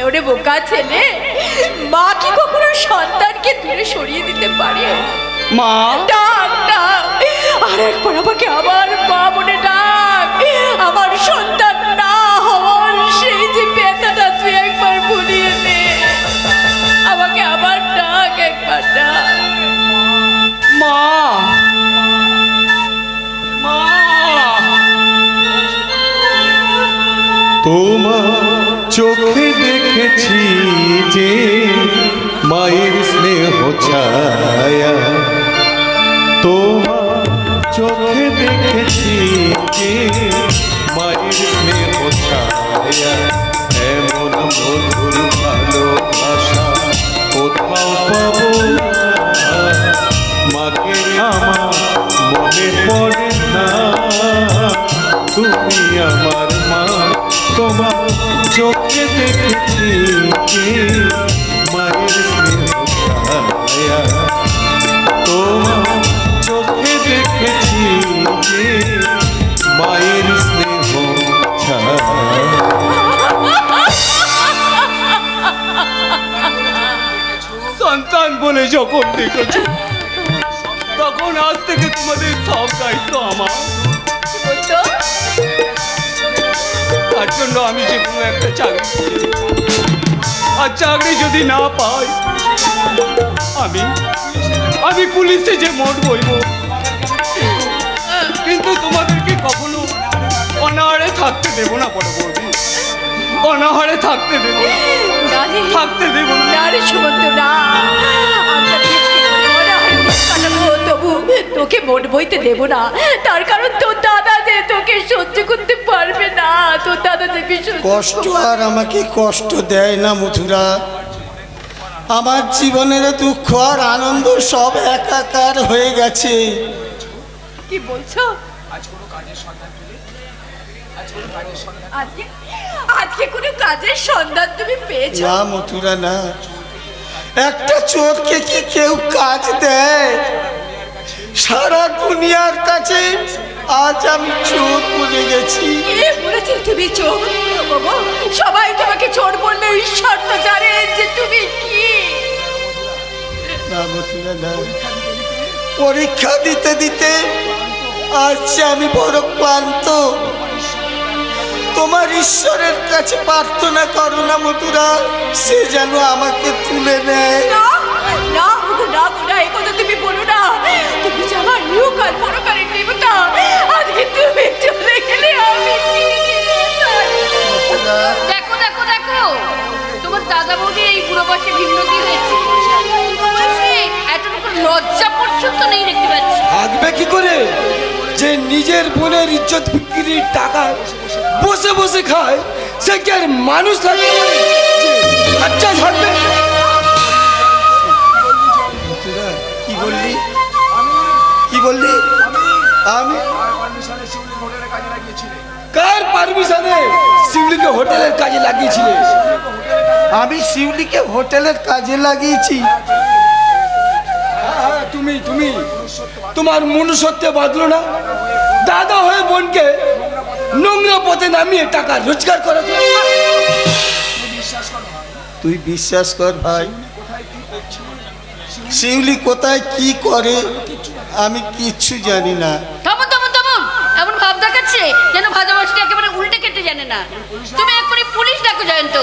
ওরে বোকা ছেলে, মা কি কখনো সন্তানকে দূরে সরিয়ে দিতে পারে? মা, ডাক ডাক, আর একবার আমাকে আবার মা বলে ডাক। আমার সন্তান না হওয়ার সেই যে ব্যথাটা তুই একবার ভুলিয়ে নে। আমাকে আবার ডাক, একবার ডাক। মা, মা। তোমার চোখে দেখেছি যে মায়ের স্নেহ ছায়া, তোমার চোখে দেখেছি যে মায়ের স্নেহ ছায়া, এমন মধুর ভালোবাসা কোথাও পাবো না। মাকে আমার মনে পড়ে না, তুমি আমার মা। তোমার চোখে দেখেছি যে মায়ের স্নেহ ছায়া, তোমার চোখে দেখেছি যে মায়ের স্নেহ ছায়া। সন্তান বলে যখন দেখেছ, তখন আজ থেকে তোমাদের সব দায়িত্ব আমার। তার জন্য আমি যে কোনো একটা চাকরি খুঁজে নেব। আর চাকরি যদি না পাই, আমি পুলিশে যে মোট বইব। কিন্তু তোমাদেরকে কখনো অনাহারে থাকতে দেবো না বড় বৌদি, অনাহারে থাকতে দেবো না, থাকতে দেবো না। না রে সুমন্ত না, আমরা কাটাবো, তবু তোকে মন বইতে দেবো না। তার কারণ তোর দাদা যে তোকে সহ্য করতে পারবে না, তোর দাদা যে ভীষণ কষ্ট আর আমাকে কষ্ট দেয় না মথুরা। আমার জীবনের দুঃখ আর আনন্দ সব একাকার হয়ে গেছে। কি বলছো? আজকে কোনো কাজের সন্ধান তুমি পেয়েছো? না মথুরা না, একটা চোরকে কি কেউ কাজ দেয়? সারা দুনিয়ার কাছে আজ আমি চোর বলে গেছি। কে বলেছে তুমি চোর? বাবা, সবাই তোমাকে চোর বললে ঈশ্বর তো জানে যে তুমি কি। না মথুরা না, পরীক্ষা দিতে দিতে আজ আমি বড় ক্লান্ত। তোমার ঈশ্বরের কাছে প্রার্থনা করো না মথুরা, সে যেন আমাকে তুলে নেয়। না না না না, এই কথা তুমি বলো না। তুমি যে আমার ইহকাল পরকালের দেবতা, আজকে তুমি চলে গেলে আমি কি দেখো দেখো দেখো, তোমার দাদা বৌদির এই বুড়ো বয়সে ভিন্নতি হয়েছে। বুড়ো বয়সে এতটুকু লজ্জা পর্যন্ত নেই দেখতে পাচ্ছি। থাকবে কি করে? যে নিজের বোনের ইজ্জত বিক্রির টাকা বসে বসে খায়, সে কি আর মানুষ থাকবে? আচ্ছা থাকবে। কি বললি? কি বললি? আমি কার পারমিশনে শিউলিকে হোটেলের কাজে লাগিয়েছিলে? আমি শিউলিকে হোটেলের কাজে লাগিয়েছি? তুমি তুমি তোমার মনুষ্যত্বে বাঁধলো না? দাদা হয়ে বোনকে নোংরা পথে নামিয়ে টাকা রোজগার করা। তুই বিশ্বাস কর ভাই, শিউলি কোথায় কি করে আমি কিচ্ছু জানি না। থামুন থামুন থামুন, এমন ভাব দেখাচ্ছে যেন ভাজা মাছটা একেবারে উল্টে খেতে জানে না। তুমি এক্ষুনি পুলিশ ডাকো জয়ন্ত।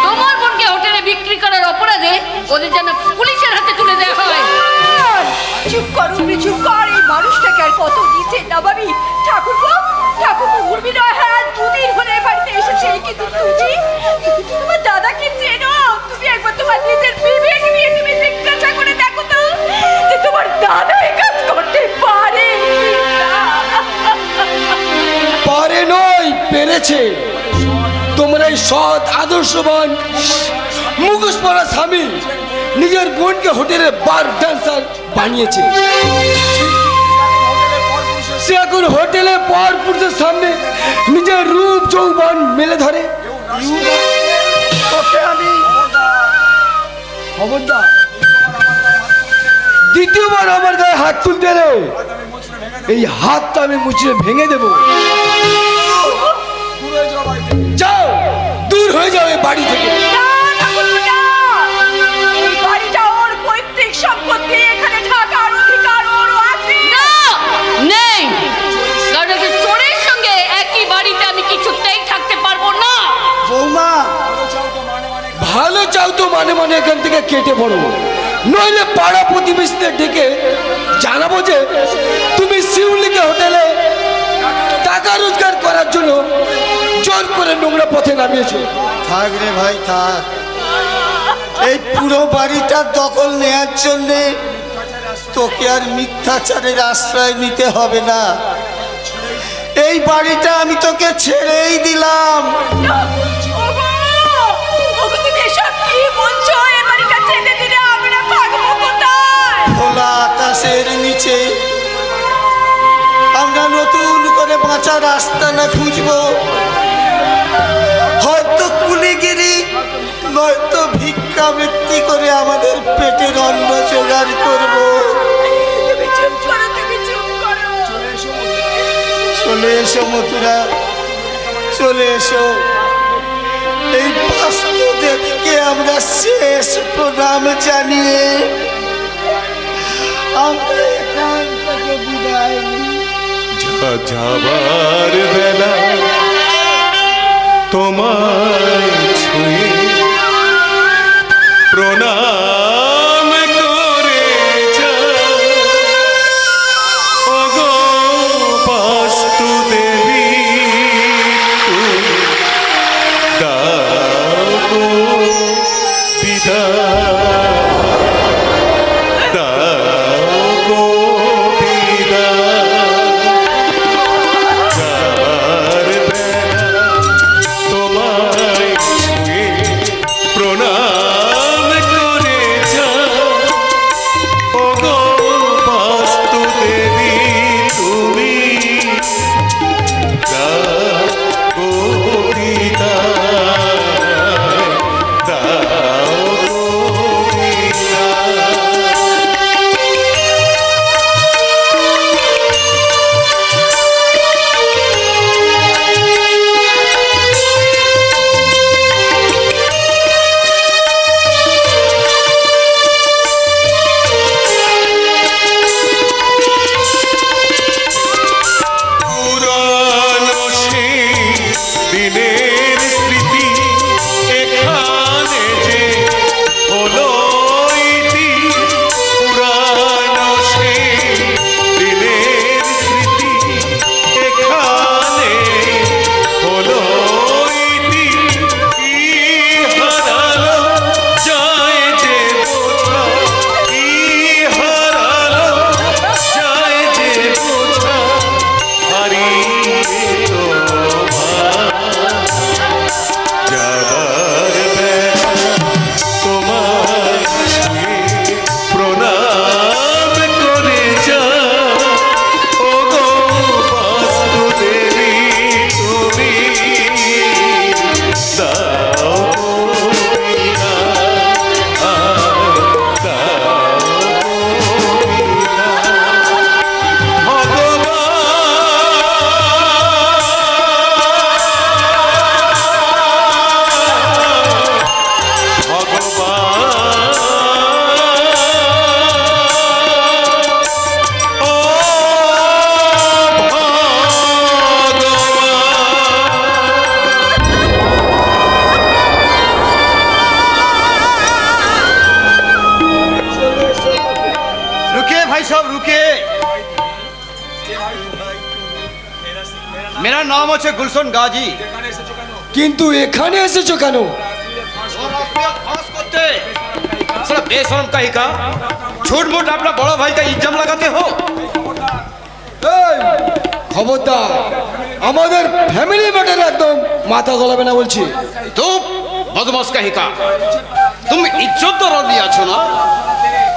তোমার বোনকে হোটেলে বিক্রি করার অপরাধে ওদের যেন পুলিশের হাতে তুলে দেওয়া হয়। চুপ করো, চুপ কর। এই মানুষটাকে আর কত নিচে নামাবি? ঠাকুরপো, ঠাকুরপো উর্মি নয়, হ্যাঁ দুদিন হলে বাড়িতে এসেছে, কিন্তু তুমি তোমার দাদাকে চেনো? তুমি একবার তোমার নিজের বিবেক নিয়ে তুমি জিজ্ঞাসা করে দেখো তো যে তোমার দাদা এই কাজ করতে পারে কি না? পারে নয়, পেরেছে। তোমরা এই সৎ আদর্শবান মুখোশ পরা স্বামী নিজের বোনকে হোটেলের বার ডান্সার বানিয়েছে। সে এখন হোটেলে পর পুরুষের সামনে নিজের রূপ যৌবন মেলে ধরে। ওকে আমি খবরদার দ্বিতীয়বার আমার গায়ে হাত তুলতে এলে এই হাতটা আমি মুচড়ে ভেঙে দেব। যাও, দূর হয়ে যাও এই বাড়ি থেকে। না, ঠাকুরপো, না। এই বাড়িটা ওর পৈতৃক সম্পত্তি, এখানে থাকার অধিকার ওরও আছে। না, নেই। কারণ একজন চোরের সঙ্গে একই বাড়িতে আমি কিছুতেই থাকতে পারবো না। বৌমা, ভালো চাও তো মানে মানে এখান থেকে কেটে পড়ো, নইলে পাড়া প্রতিবেশীদের ডেকে জানাবো যে তুমি শিউলিকে হোটেলে টাকা রোজগার করার জন্য জোর করে নোংরা পথে নামিয়েছো। থাক রে ভাই থাক। এই পুরো বাড়িটার দখল নেয়ার জন্যে তোকে আর মিথ্যাচারের আশ্রয় নিতে হবে না। এই বাড়িটা আমি তোকে ছেড়েই দিলাম। ওগো, তুমি এসব কি বলছো? এই বাড়িটা ছেড়ে দিলে আমরা থাকবো কোথায়? খোলা আকাশের নিচে আমরা নতুন করে বাঁচার রাস্তা না খুঁজবো। হয়তো কুলিগিরি, নয়তো ভিক্ষাবৃত্তি করে আমাদের পেটের অন্ন জোগাড় করবো। তুমি চুপ করো, তুমি চুপ করো। চলে এসো মথুরা, চলে এসো। এই বাস্তুদেবীকে আমরা শেষ প্রণাম জানিয়ে আমরা এখান থেকে বিদায় নিই। যাবার বেলা তোমায় ছুঁয়ে প্রণাম করে যা, ওগো বাস্তুদেবী। रुकिए। मेरा नाम है गुलशन गाजी। কিন্তু এখানে এসেছো কেন? बेशरम कहीं का झूठ मूठ अपना बड़ा भाई का इल्जाम लगाते हो। এই খবরদার, আমাদের ফ্যামিলি ম্যাটারে একদম মাথা গলাবে না বলছি। तुम बदमाश कहीं का, तुम इज्जत तो रख लिया छो ना,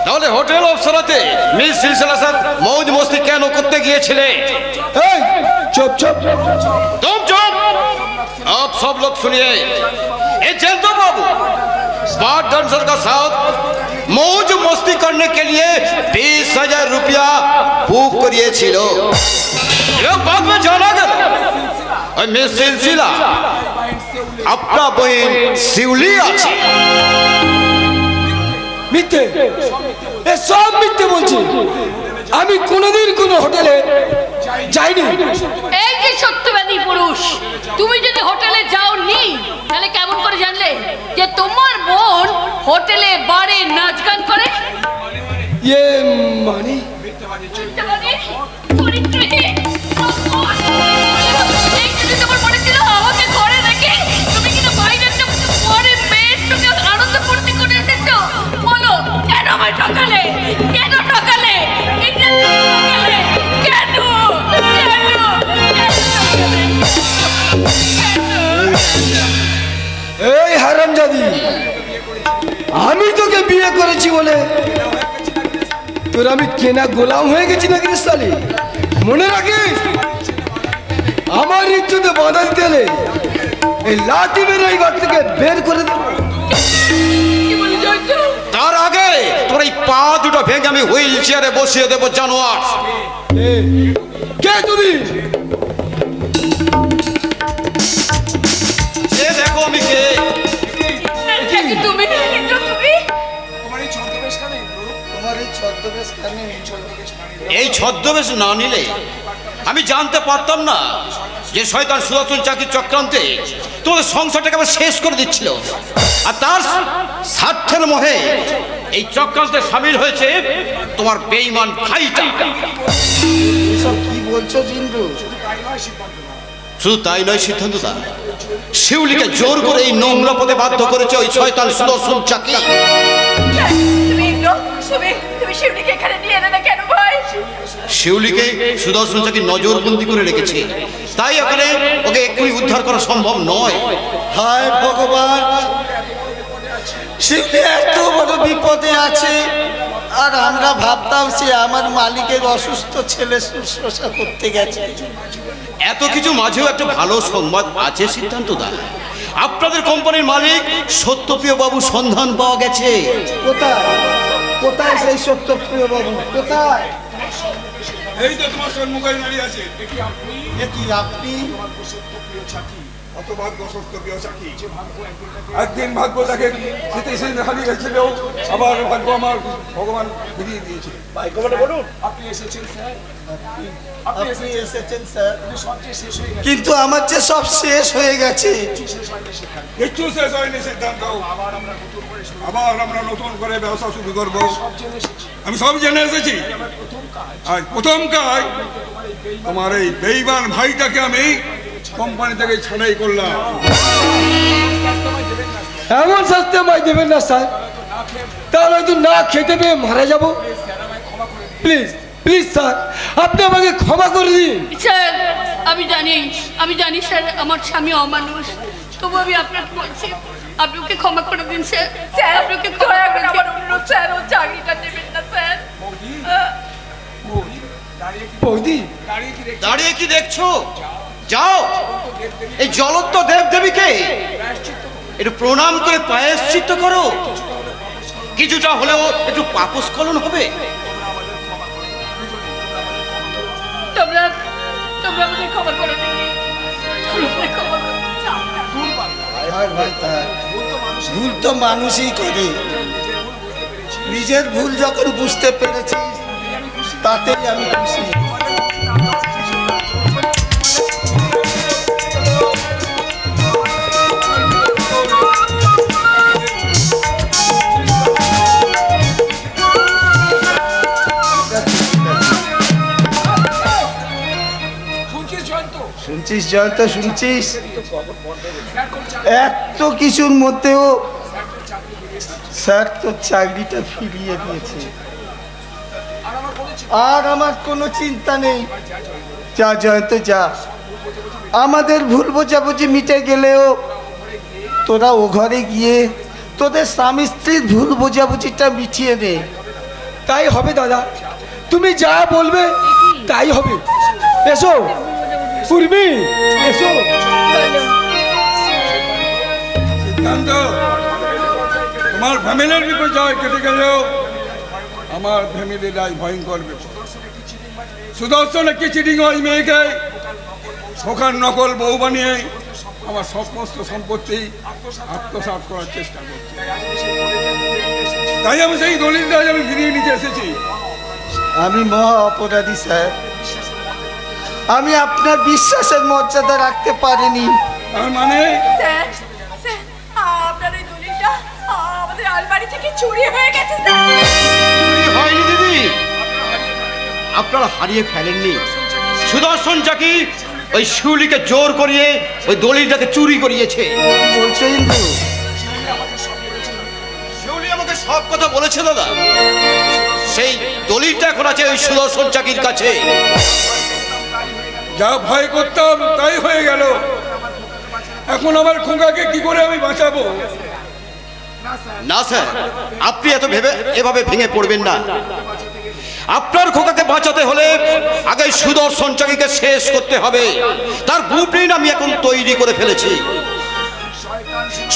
তাহলে হোটেল অফসারাতে মিল সিলসিলার সাথে মौज मस्ती কেন করতে গিয়েছিলে? এই চুপ চুপ। तुम चुप। आप सब लोग सुनिए, ये जयंत बाबू बार डांसर का साथ मौज मस्ती करने के लिए 20,000 रुपया बुक करिए छिलो। ये बाद में जाना गया और मिस सिलसिला अपना बहन शिवली আছে। মিথ্যে, এ সব মিথ্যে বলছি। আমি কোনোদিন কোনো হোটেলে যাইনি। এই যে সত্যবাদী পুরুষ, তুমি যদি হোটেলে যাওনি তাহলে কেমন করে জানলে যে তোমার বোন হোটেলে বারে নাচ গান করে? ইয়ে মানে এই যদি তোমার মনে ছিল আমাকে ঘরে রেখে তুমি কিনা বাইরে একটা পরে মেয়ের সঙ্গে আনন্দ ফুর্তি করে এসেছো, বলো কেন আমায় ঠকালে? কেন ঠকালে? এটা ঠকালে কেন? এই হারামজাদি, আমি তোকে বিয়ে করেছি বলে তোর আমি কেনা গোলাম হয়ে গেছি নাকি রে শালি? মনে রাখিস, আমার ইজ্জতে বাধা দিতে হলে এই লাঠি মেরে এই ঘর থেকে বের করে দেবো। তার আগে তোর এই পা দুটো ভেঙে আমি হুইল চেয়ারে বসিয়ে দেবো জানোয়ার। কে তুমি? সে দেখো আমি কে। তুমি এই ছদ্মবেশ না নিলে আমি জানতে পারতাম না যে শয়তান সুদর্শন চাকির চক্রান্তে তোমাদের সংসারটাকে আবার শেষ করে দিচ্ছিল, আর তার স্বার্থের মোহে এই চক্রান্তে সামিল হয়েছে তোমার বেঈমান ভাইটা। এসব কি বলছো জিন্দু? শুধু তাই নয় সিদ্ধান্তদা, শিউলিকে জোর করে এই নোংরা পথে বাধ্য করেছে ওই শয়তান সুদর্শন চাকি। তুমি শিউলিকে এখানে নিয়ে এলে না কেন ভাই? শিউলিকে সুদর্শন চাকি নজরবন্দি করে রেখেছে, তাই ওখানে ওকে এক্ষুনি উদ্ধার করা সম্ভব নয়। হায় ভগবান, শিউলি এত বড় বিপদে আছে, আর আমরা ভাবতাম সে আমার মালিকের অসুস্থ ছেলে শুশ্রূষা করতে গেছে। এত কিছু মাঝেও একটা ভালো সংবাদ আছে সিদ্ধান্তদা, আপনাদের কোম্পানির মালিক সত্যপ্রিয় বাবু সন্ধান পাওয়া গেছে। কোথায় কোথায় সেই সত্যপ্রিয় বাবু? কোথায়? এই তো তোমার সম্মুখে দাঁড়িয়ে আছে। এ কি আপনি? হতভাগ্য সত্যপ্রিয় চাকি। একদিন ভাগ্য তাকে স্মৃতিশীল হারিয়ে গেছিল, আবার ভাগ্য আমার ভগবান ফিরিয়ে দিয়েছে। আপনি এসেছেন স্যার, কিন্তু আমার যে সব শেষ হয়ে গেছে। কিচ্ছু শেষ হয়নি সিদ্ধান্ত, আবার আমরা নতুন করে ব্যবসা শুরু করবো। আমি সব জেনে এসেছি। আজ প্রথম কাজ তোমার এই বেঈমান ভাইটাকে আমি কোম্পানি থেকে ছাড়াই করলাম। এমন শাস্তি আমায় দেবেন না স্যার, তাহলে হয়তো না খেতে পেয়ে মারা যাব। প্লিজ প্লিজ স্যার, আপনি আমাকে ক্ষমা করে দিন। স্যার আমি জানি স্যার আমার স্বামী অমানুষ, তবু আমি আপনাকে বলছি আপনি ওকে ক্ষমা করে দিন স্যার। স্যার আপনি ওকে দয়া করে আমার অনুরোধ স্যার, ও চাকরিটা দেবেন না স্যার। বৌদি, দাঁড়িয়ে কি দেখছো? যাও এই জ্বলন্ত দেব দেবীকে একটু প্রণাম করে প্রায়শ্চিত্ত করো, কিছুটা হলেও একটু পাপস্খলন হবে। তোমরা আমাকে ক্ষমা করে দিন। ভুল তো মানুষই করে, নিজের ভুল যখন বুঝতে পেরেছিস তাতেই আমি খুশি। শুনছিস জয়ন্ত, শুনছিস? এত কিছুর মধ্যেও স্যার তোর চাকরিটা ফিরিয়ে দিয়েছে, আর আমার কোনো চিন্তা নেই। যা জয়ন্ত যা, আমাদের ভুল বোঝাবুঝি মিটে গেলেও তোরা ও ঘরে গিয়ে তোদের স্বামী স্ত্রীর ভুল বোঝাবুঝিটা মিটিয়ে দে। তাই হবে দাদা, তুমি যা বলবে তাই হবে। এসো পূর্বী, এসো। সিদ্ধান্ত, তোমার ফ্যামিলির বিপর্যয় কেটে গেলেও আমার ফ্যামিলির আজ ভয়ঙ্কর বিপদ। সুদর্শন একটি চিটিং ওই মেয়েকে শোকার নকল বউ বানিয়ে আমার সমস্ত সম্পত্তি আত্মসাৎ করার চেষ্টা করছে। তাই আমি সেই দলিলটা আমি ফিরিয়ে নিতে এসেছি। আমি মহা অপরাধী স্যার, আমি আপনার বিশ্বাসের মর্যাদা রাখতে পারিনি। তার মানে স্যার, স্যার, আপনার ওই দলিলটা আমাদের আলমারি থেকে চুরি হয়ে গেছে স্যার। চুরি হয়নি দিদি, আপনারা হারিয়ে ফেলেননি। সুদর্শন চাকি ওই শিউলিকে জোর করিয়ে ওই দলিলটাকে চুরি করিয়েছে। বলছো ইন্দু? শিউলি আমাকে সব কথা বলেছে দাদা। সেই দলিলটা এখন আছে ওই সুদর্শন চাকির কাছে। যা ভয় করতাম তাই হয়ে গেল। এখন আমার খোকাকে কি করে আমি বাঁচাবো? না স্যার, আপনি এভাবে ভেঙে পড়বেন না। আপনার খোকাকে বাঁচাতে হলে আগে সুদর্শন চাকিকে শেষ করতে হবে। তার ব্লুপ্রিন্ট আমি এখন তৈরি করে ফেলেছি।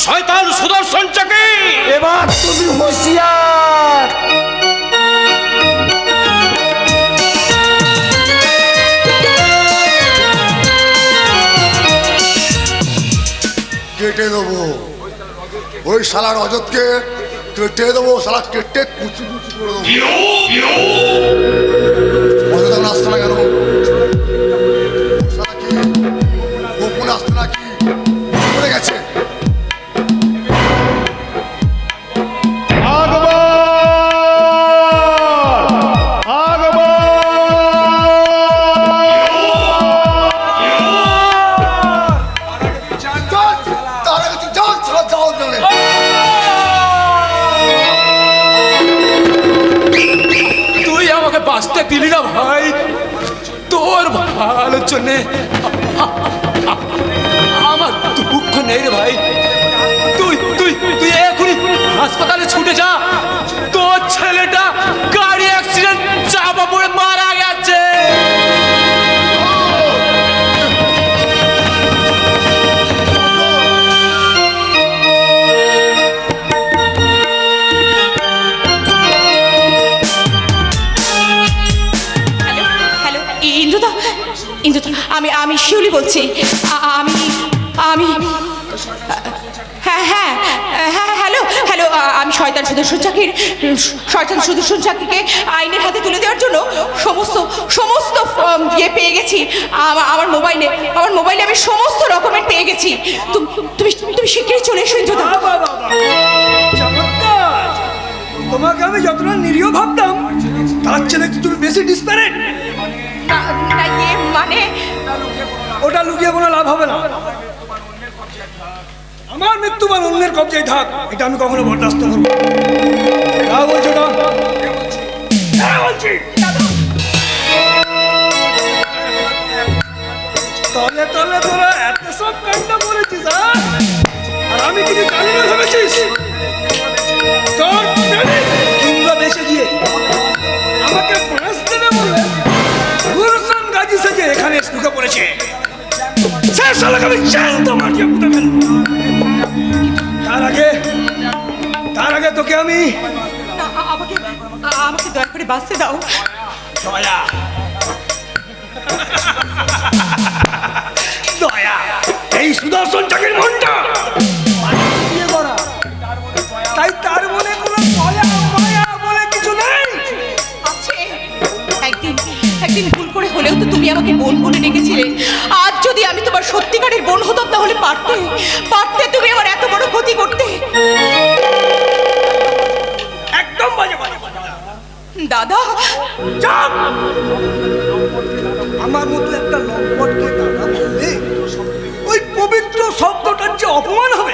শয়তান সুদর্শন চাকি, এবার তুমি হুঁশিয়ার। কেটে দেবো ওই শালার অজতকে, কেটে দেবো, শালা কেটে কুচি কুচি করে দেবো। অজত এখন আসছে না কেন? শালা কি গোপনে আসছে নাকি পড়ে গেছে? তুই আমাকে বাঁচতে দিলি না ভাই, তোর ভালোর জন্যে আমার দুঃখ নেই রে ভাই। তুই তুই তুই এখনই হাসপাতালে ছুটে যা, তোর ছেলেটা গাড়ি অ্যাক্সিডেন্ট চাপা পড়ে মারা গেছে। হ্যালো ইন্দুদা, ইন্দুদা, আমি শিউলি বলছি। আমি আমি হ্যাঁ হ্যাঁ হ্যাঁ হ্যালো হ্যালো, আমি শয়তান সুদর্শন চাকিকে আইনের হাতে তুলে দেওয়ার জন্য সমস্ত সমস্ত ইয়ে পেয়ে গেছি। আমার মোবাইলে আমি সমস্ত ডকুমেন্ট পেয়ে গেছি। তুমি তুমি শিগগিরই চলে এসো ইন্দুদা। চমৎকার! তোমাকে আমি যতটা নিরীহ ভাবতাম তার চেয়ে দেখছি তুমি বেশি ডিসপ্যারেট। মানে ওটা লুকিয়ে কোনো লাভ হবে না। আমার মৃত্যুমান অন্যের কবজায় থাক, এটা আমি কখনো বরদাস্ত করব না। বলছো না? বলছি তলে তলে তোরা এত সব কাণ্ড করেছিস, আর আমি কিছু জানি না ভেবেছিস? তোর কিংবা দেশে গিয়ে আমাকে ফাঁস দেবে বলে গুলশান গাজী থেকে এখানে ঢুকে পড়েছে। সে শালাকে আমি জ্যান্ত মাটিয়ে পুঁতে ফেলবো। তার আগে তোকে আমি আমাকে দয়া করে বাঁচতে দাও। দয়া দয়া এই সুদর্শন চাকির মনটা তাই তার মনে কোনো দয়া মায়া বলে কিছু নেই। একদিন ভুল করে হলেও তো তুমি আমাকে বোন বলে ডেকেছিলে। আজ যদি আমি তোমার সত্যিকারের বোন হতাম তাহলে পারতে তুমি আমার এত বড় ক্ষতি করতে। একদম বাজে দাদা, আমার মতো একটা লম্পটকে দাদা বললে অপমান হবে?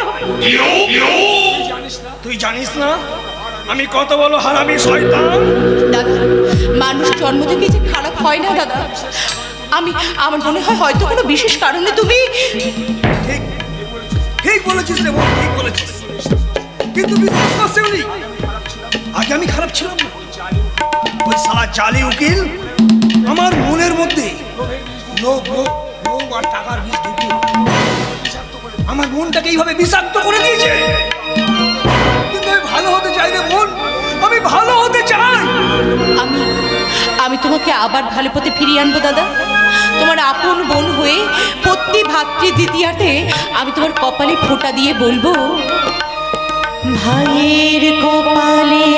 তুই জানিস না আমি কত বড় হারামি শয়তান? দাদা, মানুষ জন্ম থেকে যে খারাপ হয় না দাদা। আমার মনে হয় হয়তো কোনো বিশেষ কারণে তুমি ঠিক ঠিক বলেছিস রে বোন, ঠিক বলেছিস। কিন্তু বিশ্বাস কর শিউলি, আগে আমি খারাপ ছিলাম না। ওই সালা জালি উকিল আমার মনের মধ্যে লোভ আর টাকার বীজ ঢুকিয়ে আমার মনটাকে এইভাবে বিষাক্ত করে দিয়েছে। কিন্তু আমি ভালো হতে চাই রে বোন, আমি ভালো হতে চাই। আমি তোমাকে আবার ভালো পথে ফিরিয়ে আনবো দাদা। তোমার আপন বোন হয়ে প্রতি ভাতৃ দ্বিতীয়াতে আমি তোমার কপালে ফোঁটা দিয়ে বলবো, ভাইয়ের কপালে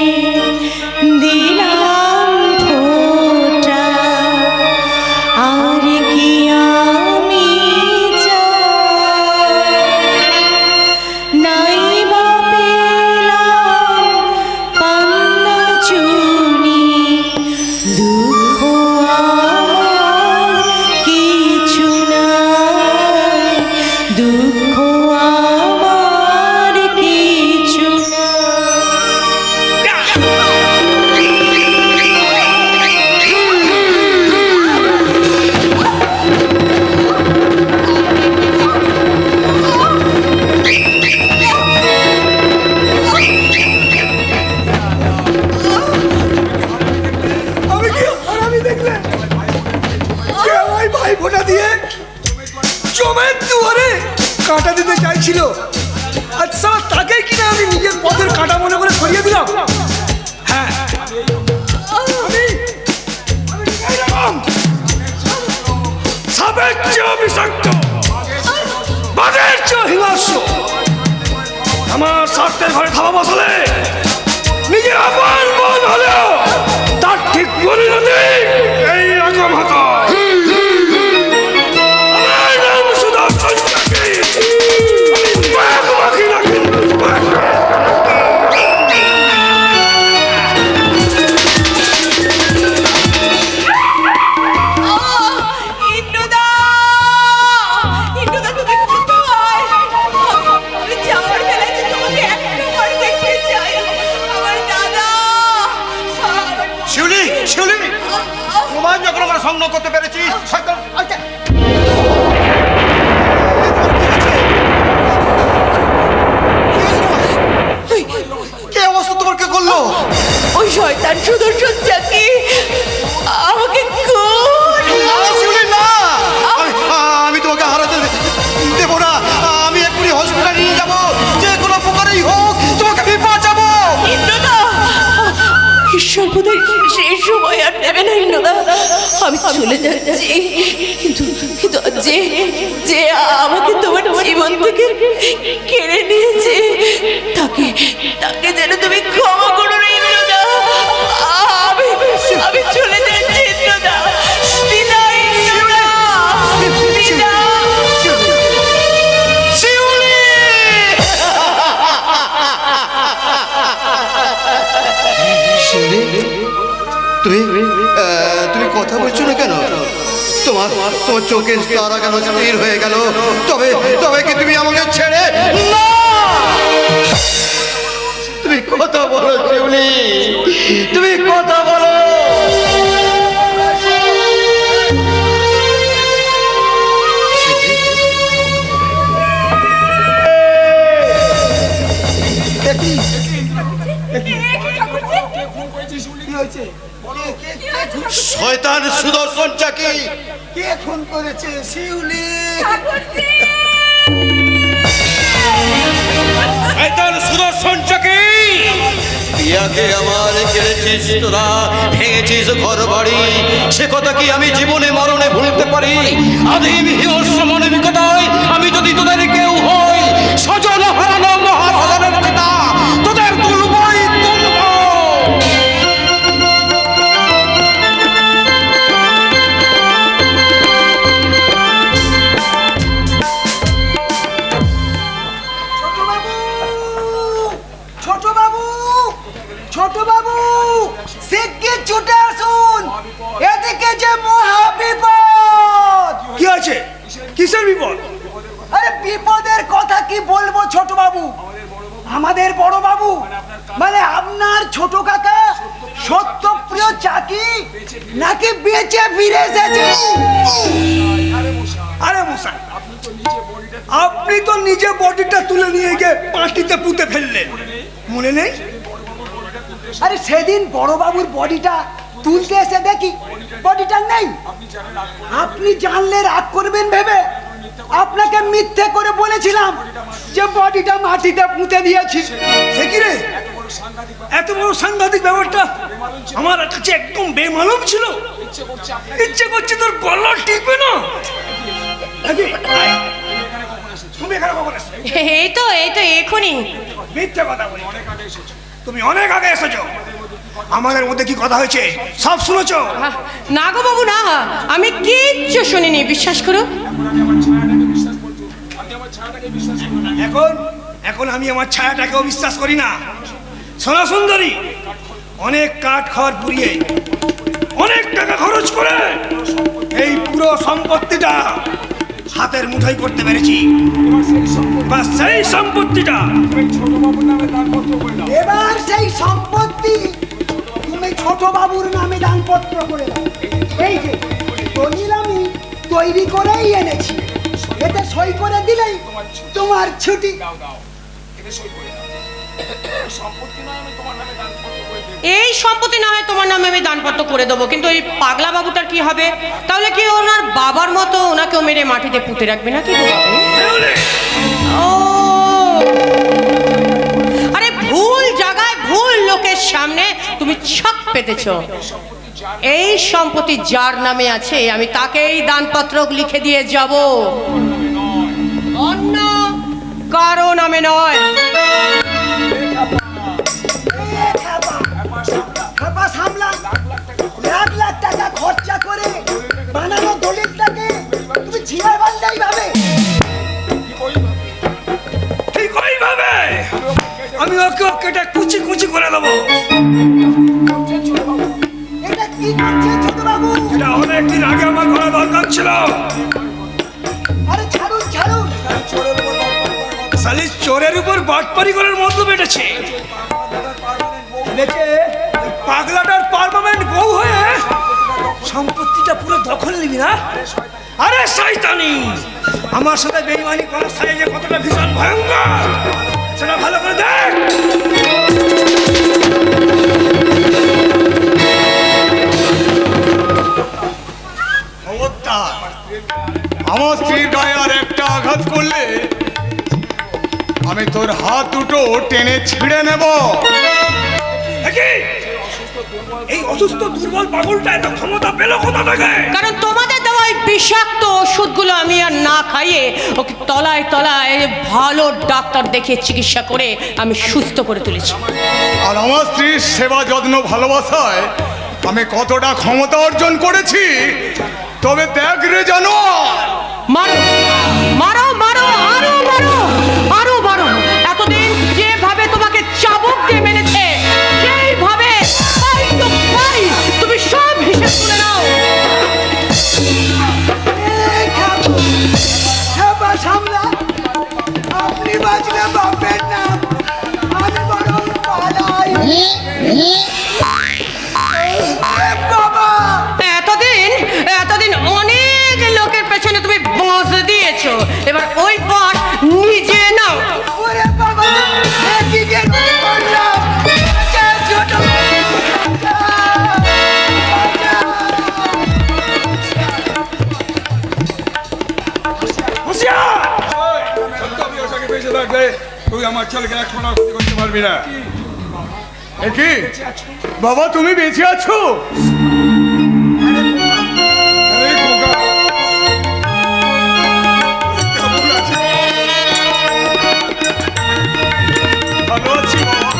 দিলাম ফোঁটা, আর কি আমি চাই, নাই বা পেলাম পান্না চুনি, দুঃখ আর কিছু নাই, দুঃখ আমার কিছু নাই। আমি কি হারামি দেখলে? কে আমায় ভাই ফোঁটা দিয়ে জমের দুয়ারে কাঁটা দিতে চাইছিল, আচ্ছা তাকে কিনা আমি নিজের পথের কাঁটা মনে করে সরিয়ে দিলাম। হ্যাঁ, আমি এইরকম সাপের চেয়েও বিষাক্ত, বাঘের চেয়েও হিংস্র। আমার স্বার্থের ঘরে থাবা বসালে নিজের আপন বোন হলেও তার ঠিক পরিণতি এইরকম হতো। আমার নাম সুদর্শন চাকি, আমি বাঘ বাকি না কিন্তু বাঘ। ইন্দ্রদা, ইন্দ্রদা তুমি কোথায়? আমি যাওয়ার বেলায় যে তোমাকে একবার দেখতে চাই। আমার দাদা, শিউলি, শিউলি, প্রমাণ যখন আমরা সংগ্রহ করতে পেরেছি, শয়তান, আচ্ছা। কে অবস্থা তোমার, কে করলো? ওই শয়তান সুদর্শন চাকি আমাকে শিউলি, না, আমি তোমাকে হারাতে দেব না। আমি এক্ষুনি হসপিটালে নিয়ে যাবো, যে কোনো প্রকারেই হোক তোমাকে আমি বাঁচাবো। ইন্দ্রদা, ঈশ্বর বোধহয় সেই সময় আর দেবে না ইন্দ্রদা। আমি চলে যাচ্ছি, কিন্তু কিন্তু যে যে আমাকে তোমার জীবন থেকে কেড়ে নিয়েছে তাকে তাকে যেন তুমি ক্ষমা করো না ইন্দ্রদা। আমি চলে যাচ্ছি ইন্দ্রদা। বিদায় ইন্দ্রদা, বিদায়। শিউলি! শিউলি, তুমি কথা বলছো না কেন? তোমার তোমার চোখের তারা কেন স্থির হয়ে গেল? তবে তবে কি তুমি আমাকে ছেড়ে না? তুমি কথা বলো শিউলি, তুমি কথা বলো। শয়তান সুদর্শন চাকি। কে খুন করেছে? শিউলি। শয়তান সুদর্শন চাকি, পিয়াকে আমার কেড়েছিস তোরা, ভেঙেছিস ঘর বাড়ি, সে কথা কি আমি জীবনে মরণে ভুলতে পারি? আদিম হিংস্র মানবিকতায় আমি যদি তোদের কেউ হই, স্বজন হারানো মহাসাগরের পিতা, তোদের তুলবই তুলব। ছোট বাবু, ছোট বাবু, শিগগির ছুটে আসুন, এদিকে যে মহা বিপদ। কি আছে? কিসের বিপদ? আরে বিপদের কথা কি বলবো ছোট বাবু, আমাদের বড় বাবু মানে আপনার ছোট কাকা সত্যপ্রিয় চাকি নাকি বেঁচে ফিরে এসেছে? আরে মশাই, আপনি তো নিজে বডিটা তুলে নিয়ে গিয়ে পাটিতে পুঁতে ফেললেন, মনে নেই? আরে সেদিন বড় বাবুর বডিটা তুলতে এসে দেখি বডিটা নেই। আপনি জানলে রাগ করবেন ভেবে আপনাকে মিথ্যে করে বলেছিলাম যে বডিটা মাটিতে পুঁতে দিয়েছি। সে কি রে, এত বড় সাংঘাতিক ব্যাপারটা আমার কাছে একদম বেমালুম ছিল। ইচ্ছে করছে তোর গলা টিপে না। তুমি এখানে কখন এসেছো? এই তো এখনই। মিথ্যে কথা বলি, তুমি অনেক আগে এসেছো। আমাদের মধ্যে কি কথা হয়েছে সব শুনেছো? না গো বাবু না, আমি কিচ্ছু শুনিনি, বিশ্বাস করো। এখন আমি আমার ছায়াটাকেও বিশ্বাস করি না। সোনা সুন্দরী অনেক কাঠ খড় পুড়িয়ে অনেক টাকা খরচ করে এই পুরো সম্পত্তিটা হাতের মুঠোয় করতে পেরেছি। বা সেই সম্পত্তিটা এবার সেই সম্পত্তি তুমি ছোট বাবুর নামে দানপত্র করে দাও। এই যে দলিল আমি তৈরি করেই এনেছি, এতে সই করে দিলেই তোমার ছুটি। এই সম্পত্তি না হয় তোমার নামে আমি দানপত্র করে দেবো, কিন্তু এই পাগলা বাবুটার কি হবে? তাহলে কি ওনার বাবার মতো ওনাকেও মেরে মাটিতে পুঁতে রাখবে নাকি? ও আরে ভুল জায়গায় ভুল লোকের সামনে তুমি ছক পেতেছ। এই সম্পত্তি যার নামে আছে আমি তাকেই দানপত্র লিখে দিয়ে যাব, অন্য কারো নামে নয়। লাখ লাখ টাকা খরচা করে বানানো দলিলটাকে তুমি ঝিয়ার বান্ধাই ভাবে। ঠিক ওইভাবে আমি ওকে কুচি কুচি করে দেবো। এটা কি করছেন ছোট বাবু? এটা অনেকদিন আগে আমার করা দরকার ছিল। আরে ছাড়ুন ছাড়ুন। শালি চোরের উপর বাটপারি করার মতলব এটেছে। পাগলাটার পার্মানেন্ট বউ হয়ে সম্পত্তিটা পুরো দখল নিবি না? আরে শয়তানি, আমার সাথে বেঈমানি করার সাইজে কতটা ভীষণ ভয়ঙ্কর সেটা ভালো করে দেখ। আমার স্ত্রীর গায়ে আর একটা আঘাত করলে আমি তোর হাত দুটো টেনে ছিঁড়ে নেব। এই অসুস্থ দুর্বল পাগলটা এত ক্ষমতা পেল কোথা থেকে? কারণ তোমাদের দেওয়া ওই বিষাক্ত ওষুধগুলো আমি আর না খাইয়ে ওকে তলায় তলায় ভালো ডাক্তার দেখে চিকিৎসা করে আমি সুস্থ করে তুলেছি। আর আমার স্ত্রীর সেবা যত্ন ভালোবাসায় আমি কতটা ক্ষমতা অর্জন করেছি তবে দেখ রে জানো। মারো মারো মারো আরো মারো আরো মারো। এতদিন যেভাবে তোমাকে চাবুক দিয়ে মেরেছে সেইভাবে তুমি সব হিসেব তুলে নাও। আপনি বাঁচলে বাপের নাম, আমি বরং পালাই। বাবা এতদিন অনেক লোকের পেছনে তুমি বাঁশ দিয়েছো, এবার ওই বাঁশ নিজে নাও। ওরে বাবা, কি যে করলাম? ছোট তুই আমার ছেলেকে এক সোনা ক্ষতি করতে পারবি না। কি বাবা তুমি বেঁচে আছো? ভালো আছি বাবা।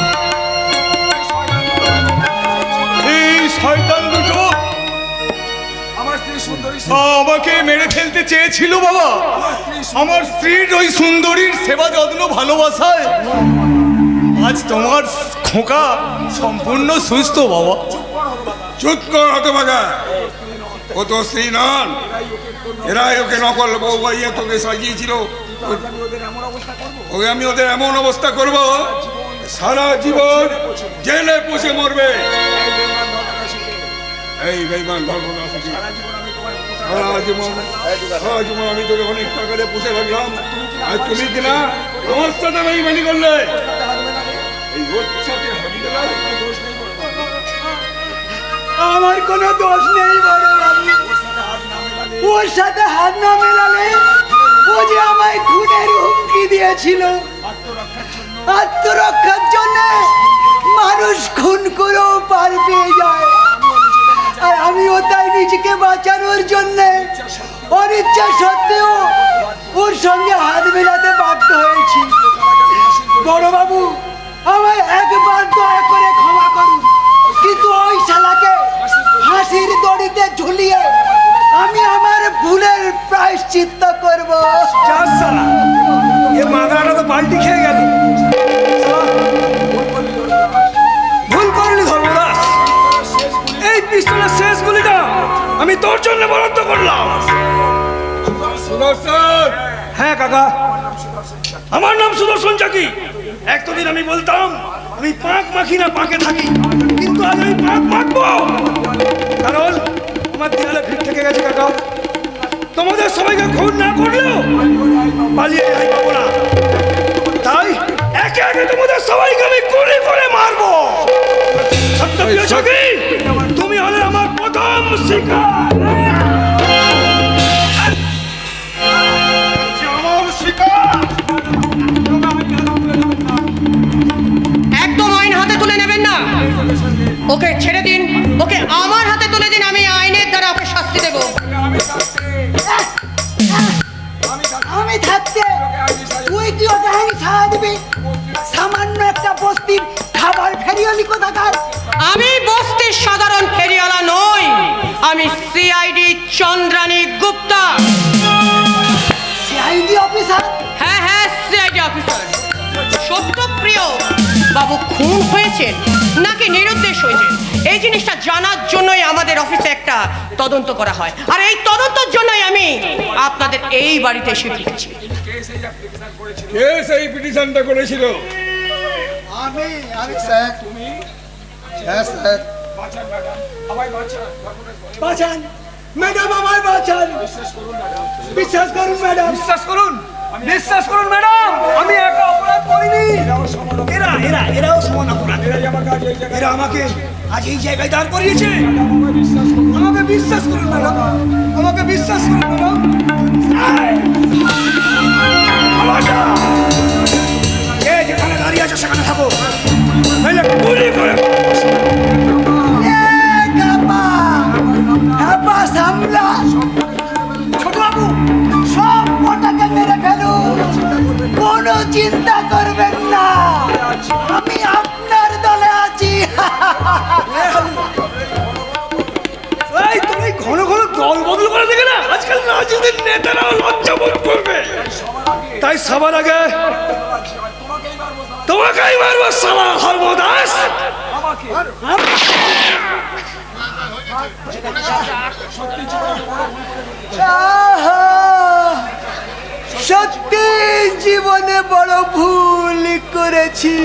এই শয়তান দুটো আমাকে মেরে ফেলতে চেয়েছিল বাবা। আমার স্ত্রীর ওই সুন্দরীর সেবা যত্ন ভালোবাসায় আজ তোমার খোকা সম্পূর্ণ সুস্থ বাবা। চুপ কর হতভাগা, ও তো স্ত্রী নন, এরাই ওকে নকল বউ বাইয়ে তোকে সাজিয়েছিল। ওকে আমি ওদের এমন অবস্থা করব, সারা জীবন জেলে পুষে মরবে। এই বেঈমান ধর্মদাসী, সারা জীবন আমি তোকে অনেক টাকা দিয়ে পুষে রাখলাম, আর তুমি কিনা আমার সাথে বেঈমানি করলে। এই ওর সাথে হাবি দিলাম, আমার কোনো দোষ নেই বড় বাবু। ওর সাথে হাত না মেলালে ও যে আমায় খুনের হুমকি দিয়েছিল। আত্মরক্ষার জন্য মানুষ খুন করেও পার পেয়ে যায়, আর আমিও তাই নিজেকে বাঁচানোর জন্য অনিচ্ছা সত্ত্বেও ওর সঙ্গে হাত মেলাতে বাধ্য হয়েছি। বড় বাবু, আমায় একবার দয়া করে ক্ষমা করুন, কিন্তু ওই শালাকে ফাঁসির দড়িতে ঝুলিয়ে আমি আমার ভুলের প্রায়শ্চিত্ত করব। যাস শালা, এ মাগরাটা তো পাল্টি খেয়ে গেল। ভুল করলি ধর্মদাস, এই পিস্তলের শেষ গুলিটা আমি তোর জন্য বরাদ্দ করলাম। সুদর্শন, হ্যাঁ কাকা, আমার নাম সুদর্শন চাকি। একদিন আমি বলতাম আমি পাঁক মাখি না পাকে থাকি, কিন্তু আজ আমি পাঁক মাখবো, কারণ আমার দেয়ালে ভিড় থেকে গেছে কাকা। তোমাদের সবাইকে খুন না করলেও পালিয়ে যাই পাবো না, তাই একে একে তোমাদের সবাইকে আমি গুলি করে মারবো। সত্যপ্রিয় চাকি, তুমি হলে আমার প্রথম শিকার। একদম আইন হাতে তুলে নেবেন না, ওকে ছেড়ে দিন, ওকে আমার হাতে তুলে দিন, আমি আইনের দ্বারা ওকে শাস্তি দেব। আমি থাকতে তুই কি ওকে আইন ছাড়া দিবি? সামান্য একটা বস্তির খাবার ফেরিয়ালি কোথাকার। আমি বস্তির সাধারণ ফেরিওয়ালা নই, আমি CID Chandrani Gupta. CID officer? হ্যাঁ হ্যাঁ, সিআইডি অফিসার। সত্যপ্রিয় বাবু খুন হয়েছেন নাকি নিরুদ্দেশ হয়েছেন, এই জিনিসটা জানার জন্যই আমাদের অফিসে একটা তদন্ত করা হয়, আর এই তদন্তের জন্যই আমি আপনাদের এই বাড়িতে এসে ঢুকেছি। কে সেই পিটিশনটা করেছিল? আমি স্যার। তুমি? হ্যাঁ স্যার। বাঁচান ম্যাডাম, আমায় বাঁচান। বিশ্বাস করুন ম্যাডাম, বিশ্বাস করুন, বিশ্বাস করুন ম্যাডাম, আমি একা অপরাধ করিনি। এরাও সমান অপরাধ। এরা আমাকে আজ এই জায়গায় দাঁড় করিয়েছে। আমাকে বিশ্বাস করুন ম্যাডাম, আমাকে বিশ্বাস করুন ম্যাডাম। যেখানে দাঁড়িয়ে আছে সেখানে থাকো, নাহলে গুলি করে সামলা। ছোট বাবু, সব কটাকে মেরে ফেলুন, কোনো চিন্তা করবেন না, আমি আপনার দলে আছি। এই তুমি ঘন ঘন দল বদল করে দেখে না, আজকাল রাজনীতির নেতারাও লজ্জা বোধ করবে, তাই সবার আগে তোমাকেই মারবো শালা ধর্মদাস। সত্যি জীবনে বড় ভুল করেছি।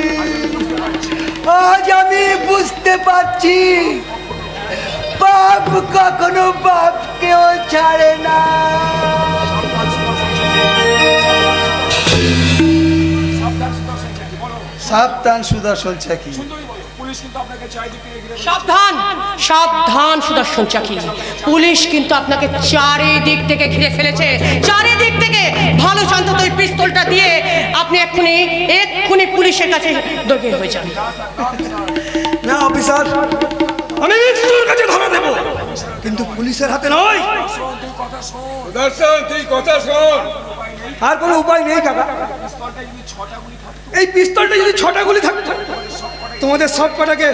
আজ আমি বুঝতে পারছি বাপ কখনো বাপকেও ছাড়ে না। সাবধান সুদর্শন চাকি। সাবধান সাবধান সুদর্শন চাকি, পুলিশ কিন্তু আপনাকে চারিদিক থেকে ঘিরে ফেলেছে, চারিদিক থেকে। ভালো শান্ত ওই পিস্তলটা দিয়ে আপনি এক্ষুনি পুলিশের কাছে দৌড়ে হয়ে যান। না অফিসার, আমি মৃত্যুর কাছে ধরা দেব, কিন্তু পুলিশের হাতে নয়। সুদর্শন, তুই কথা শোন। আর কোনো উপায় নেই কাকা। এই পিস্তলটা যদি 6টা গুলি থাকতো, তোমাদের সব কটাকে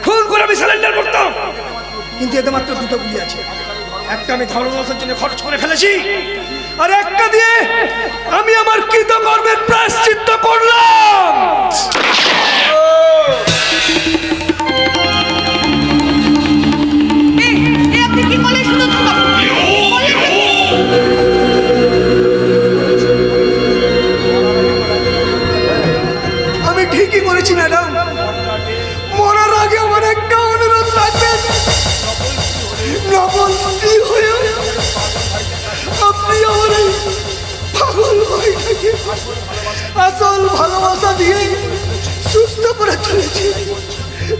খুন করে আমি সিলিন্ডার করতাম, কিন্তু এতে মাত্র 2টো গুলি আছে। একটা আমি ধর্মদাসের জন্য খরচ করে ফেলেছি, আর একটা দিয়ে আমি আমার কৃতকর্মের প্রায়শ্চিত্ত করলাম। আপনি কি বলেন? অবল স্ত্রী হয়ে আপনি আমার এই পাগল ভাইটাকে আসল ভালোবাসা দিয়ে সুস্থ করে তুলেছি।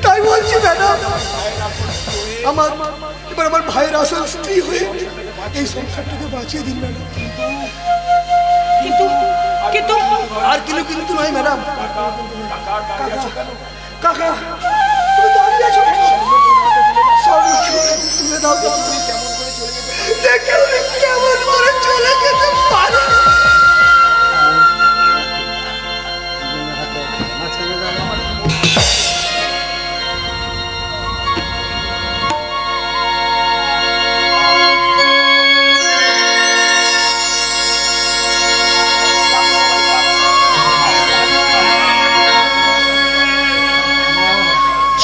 তাই বলছি ম্যাডাম, এবার আমার ভাইয়ের আসল স্ত্রী হয়ে এই সংসারটাকে বাঁচিয়ে দিন ম্যাডাম। কিন্তু কিন্তু আর কিন্তু নয় ম্যাডাম। কাকা তুমি দাঁড়িয়ে আছো কেন? সব তুলে দাও তো। দেখে উনি কেমন করে চলে যেতে পারে।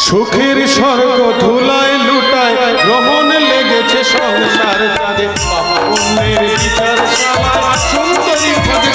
সুখের স্বর্গ ধুলায় লুটায় গ্রহণ লেগেছে সংসার কাজে, বাবা অন্যের বিচার শালা সুন্দরী খোঁজে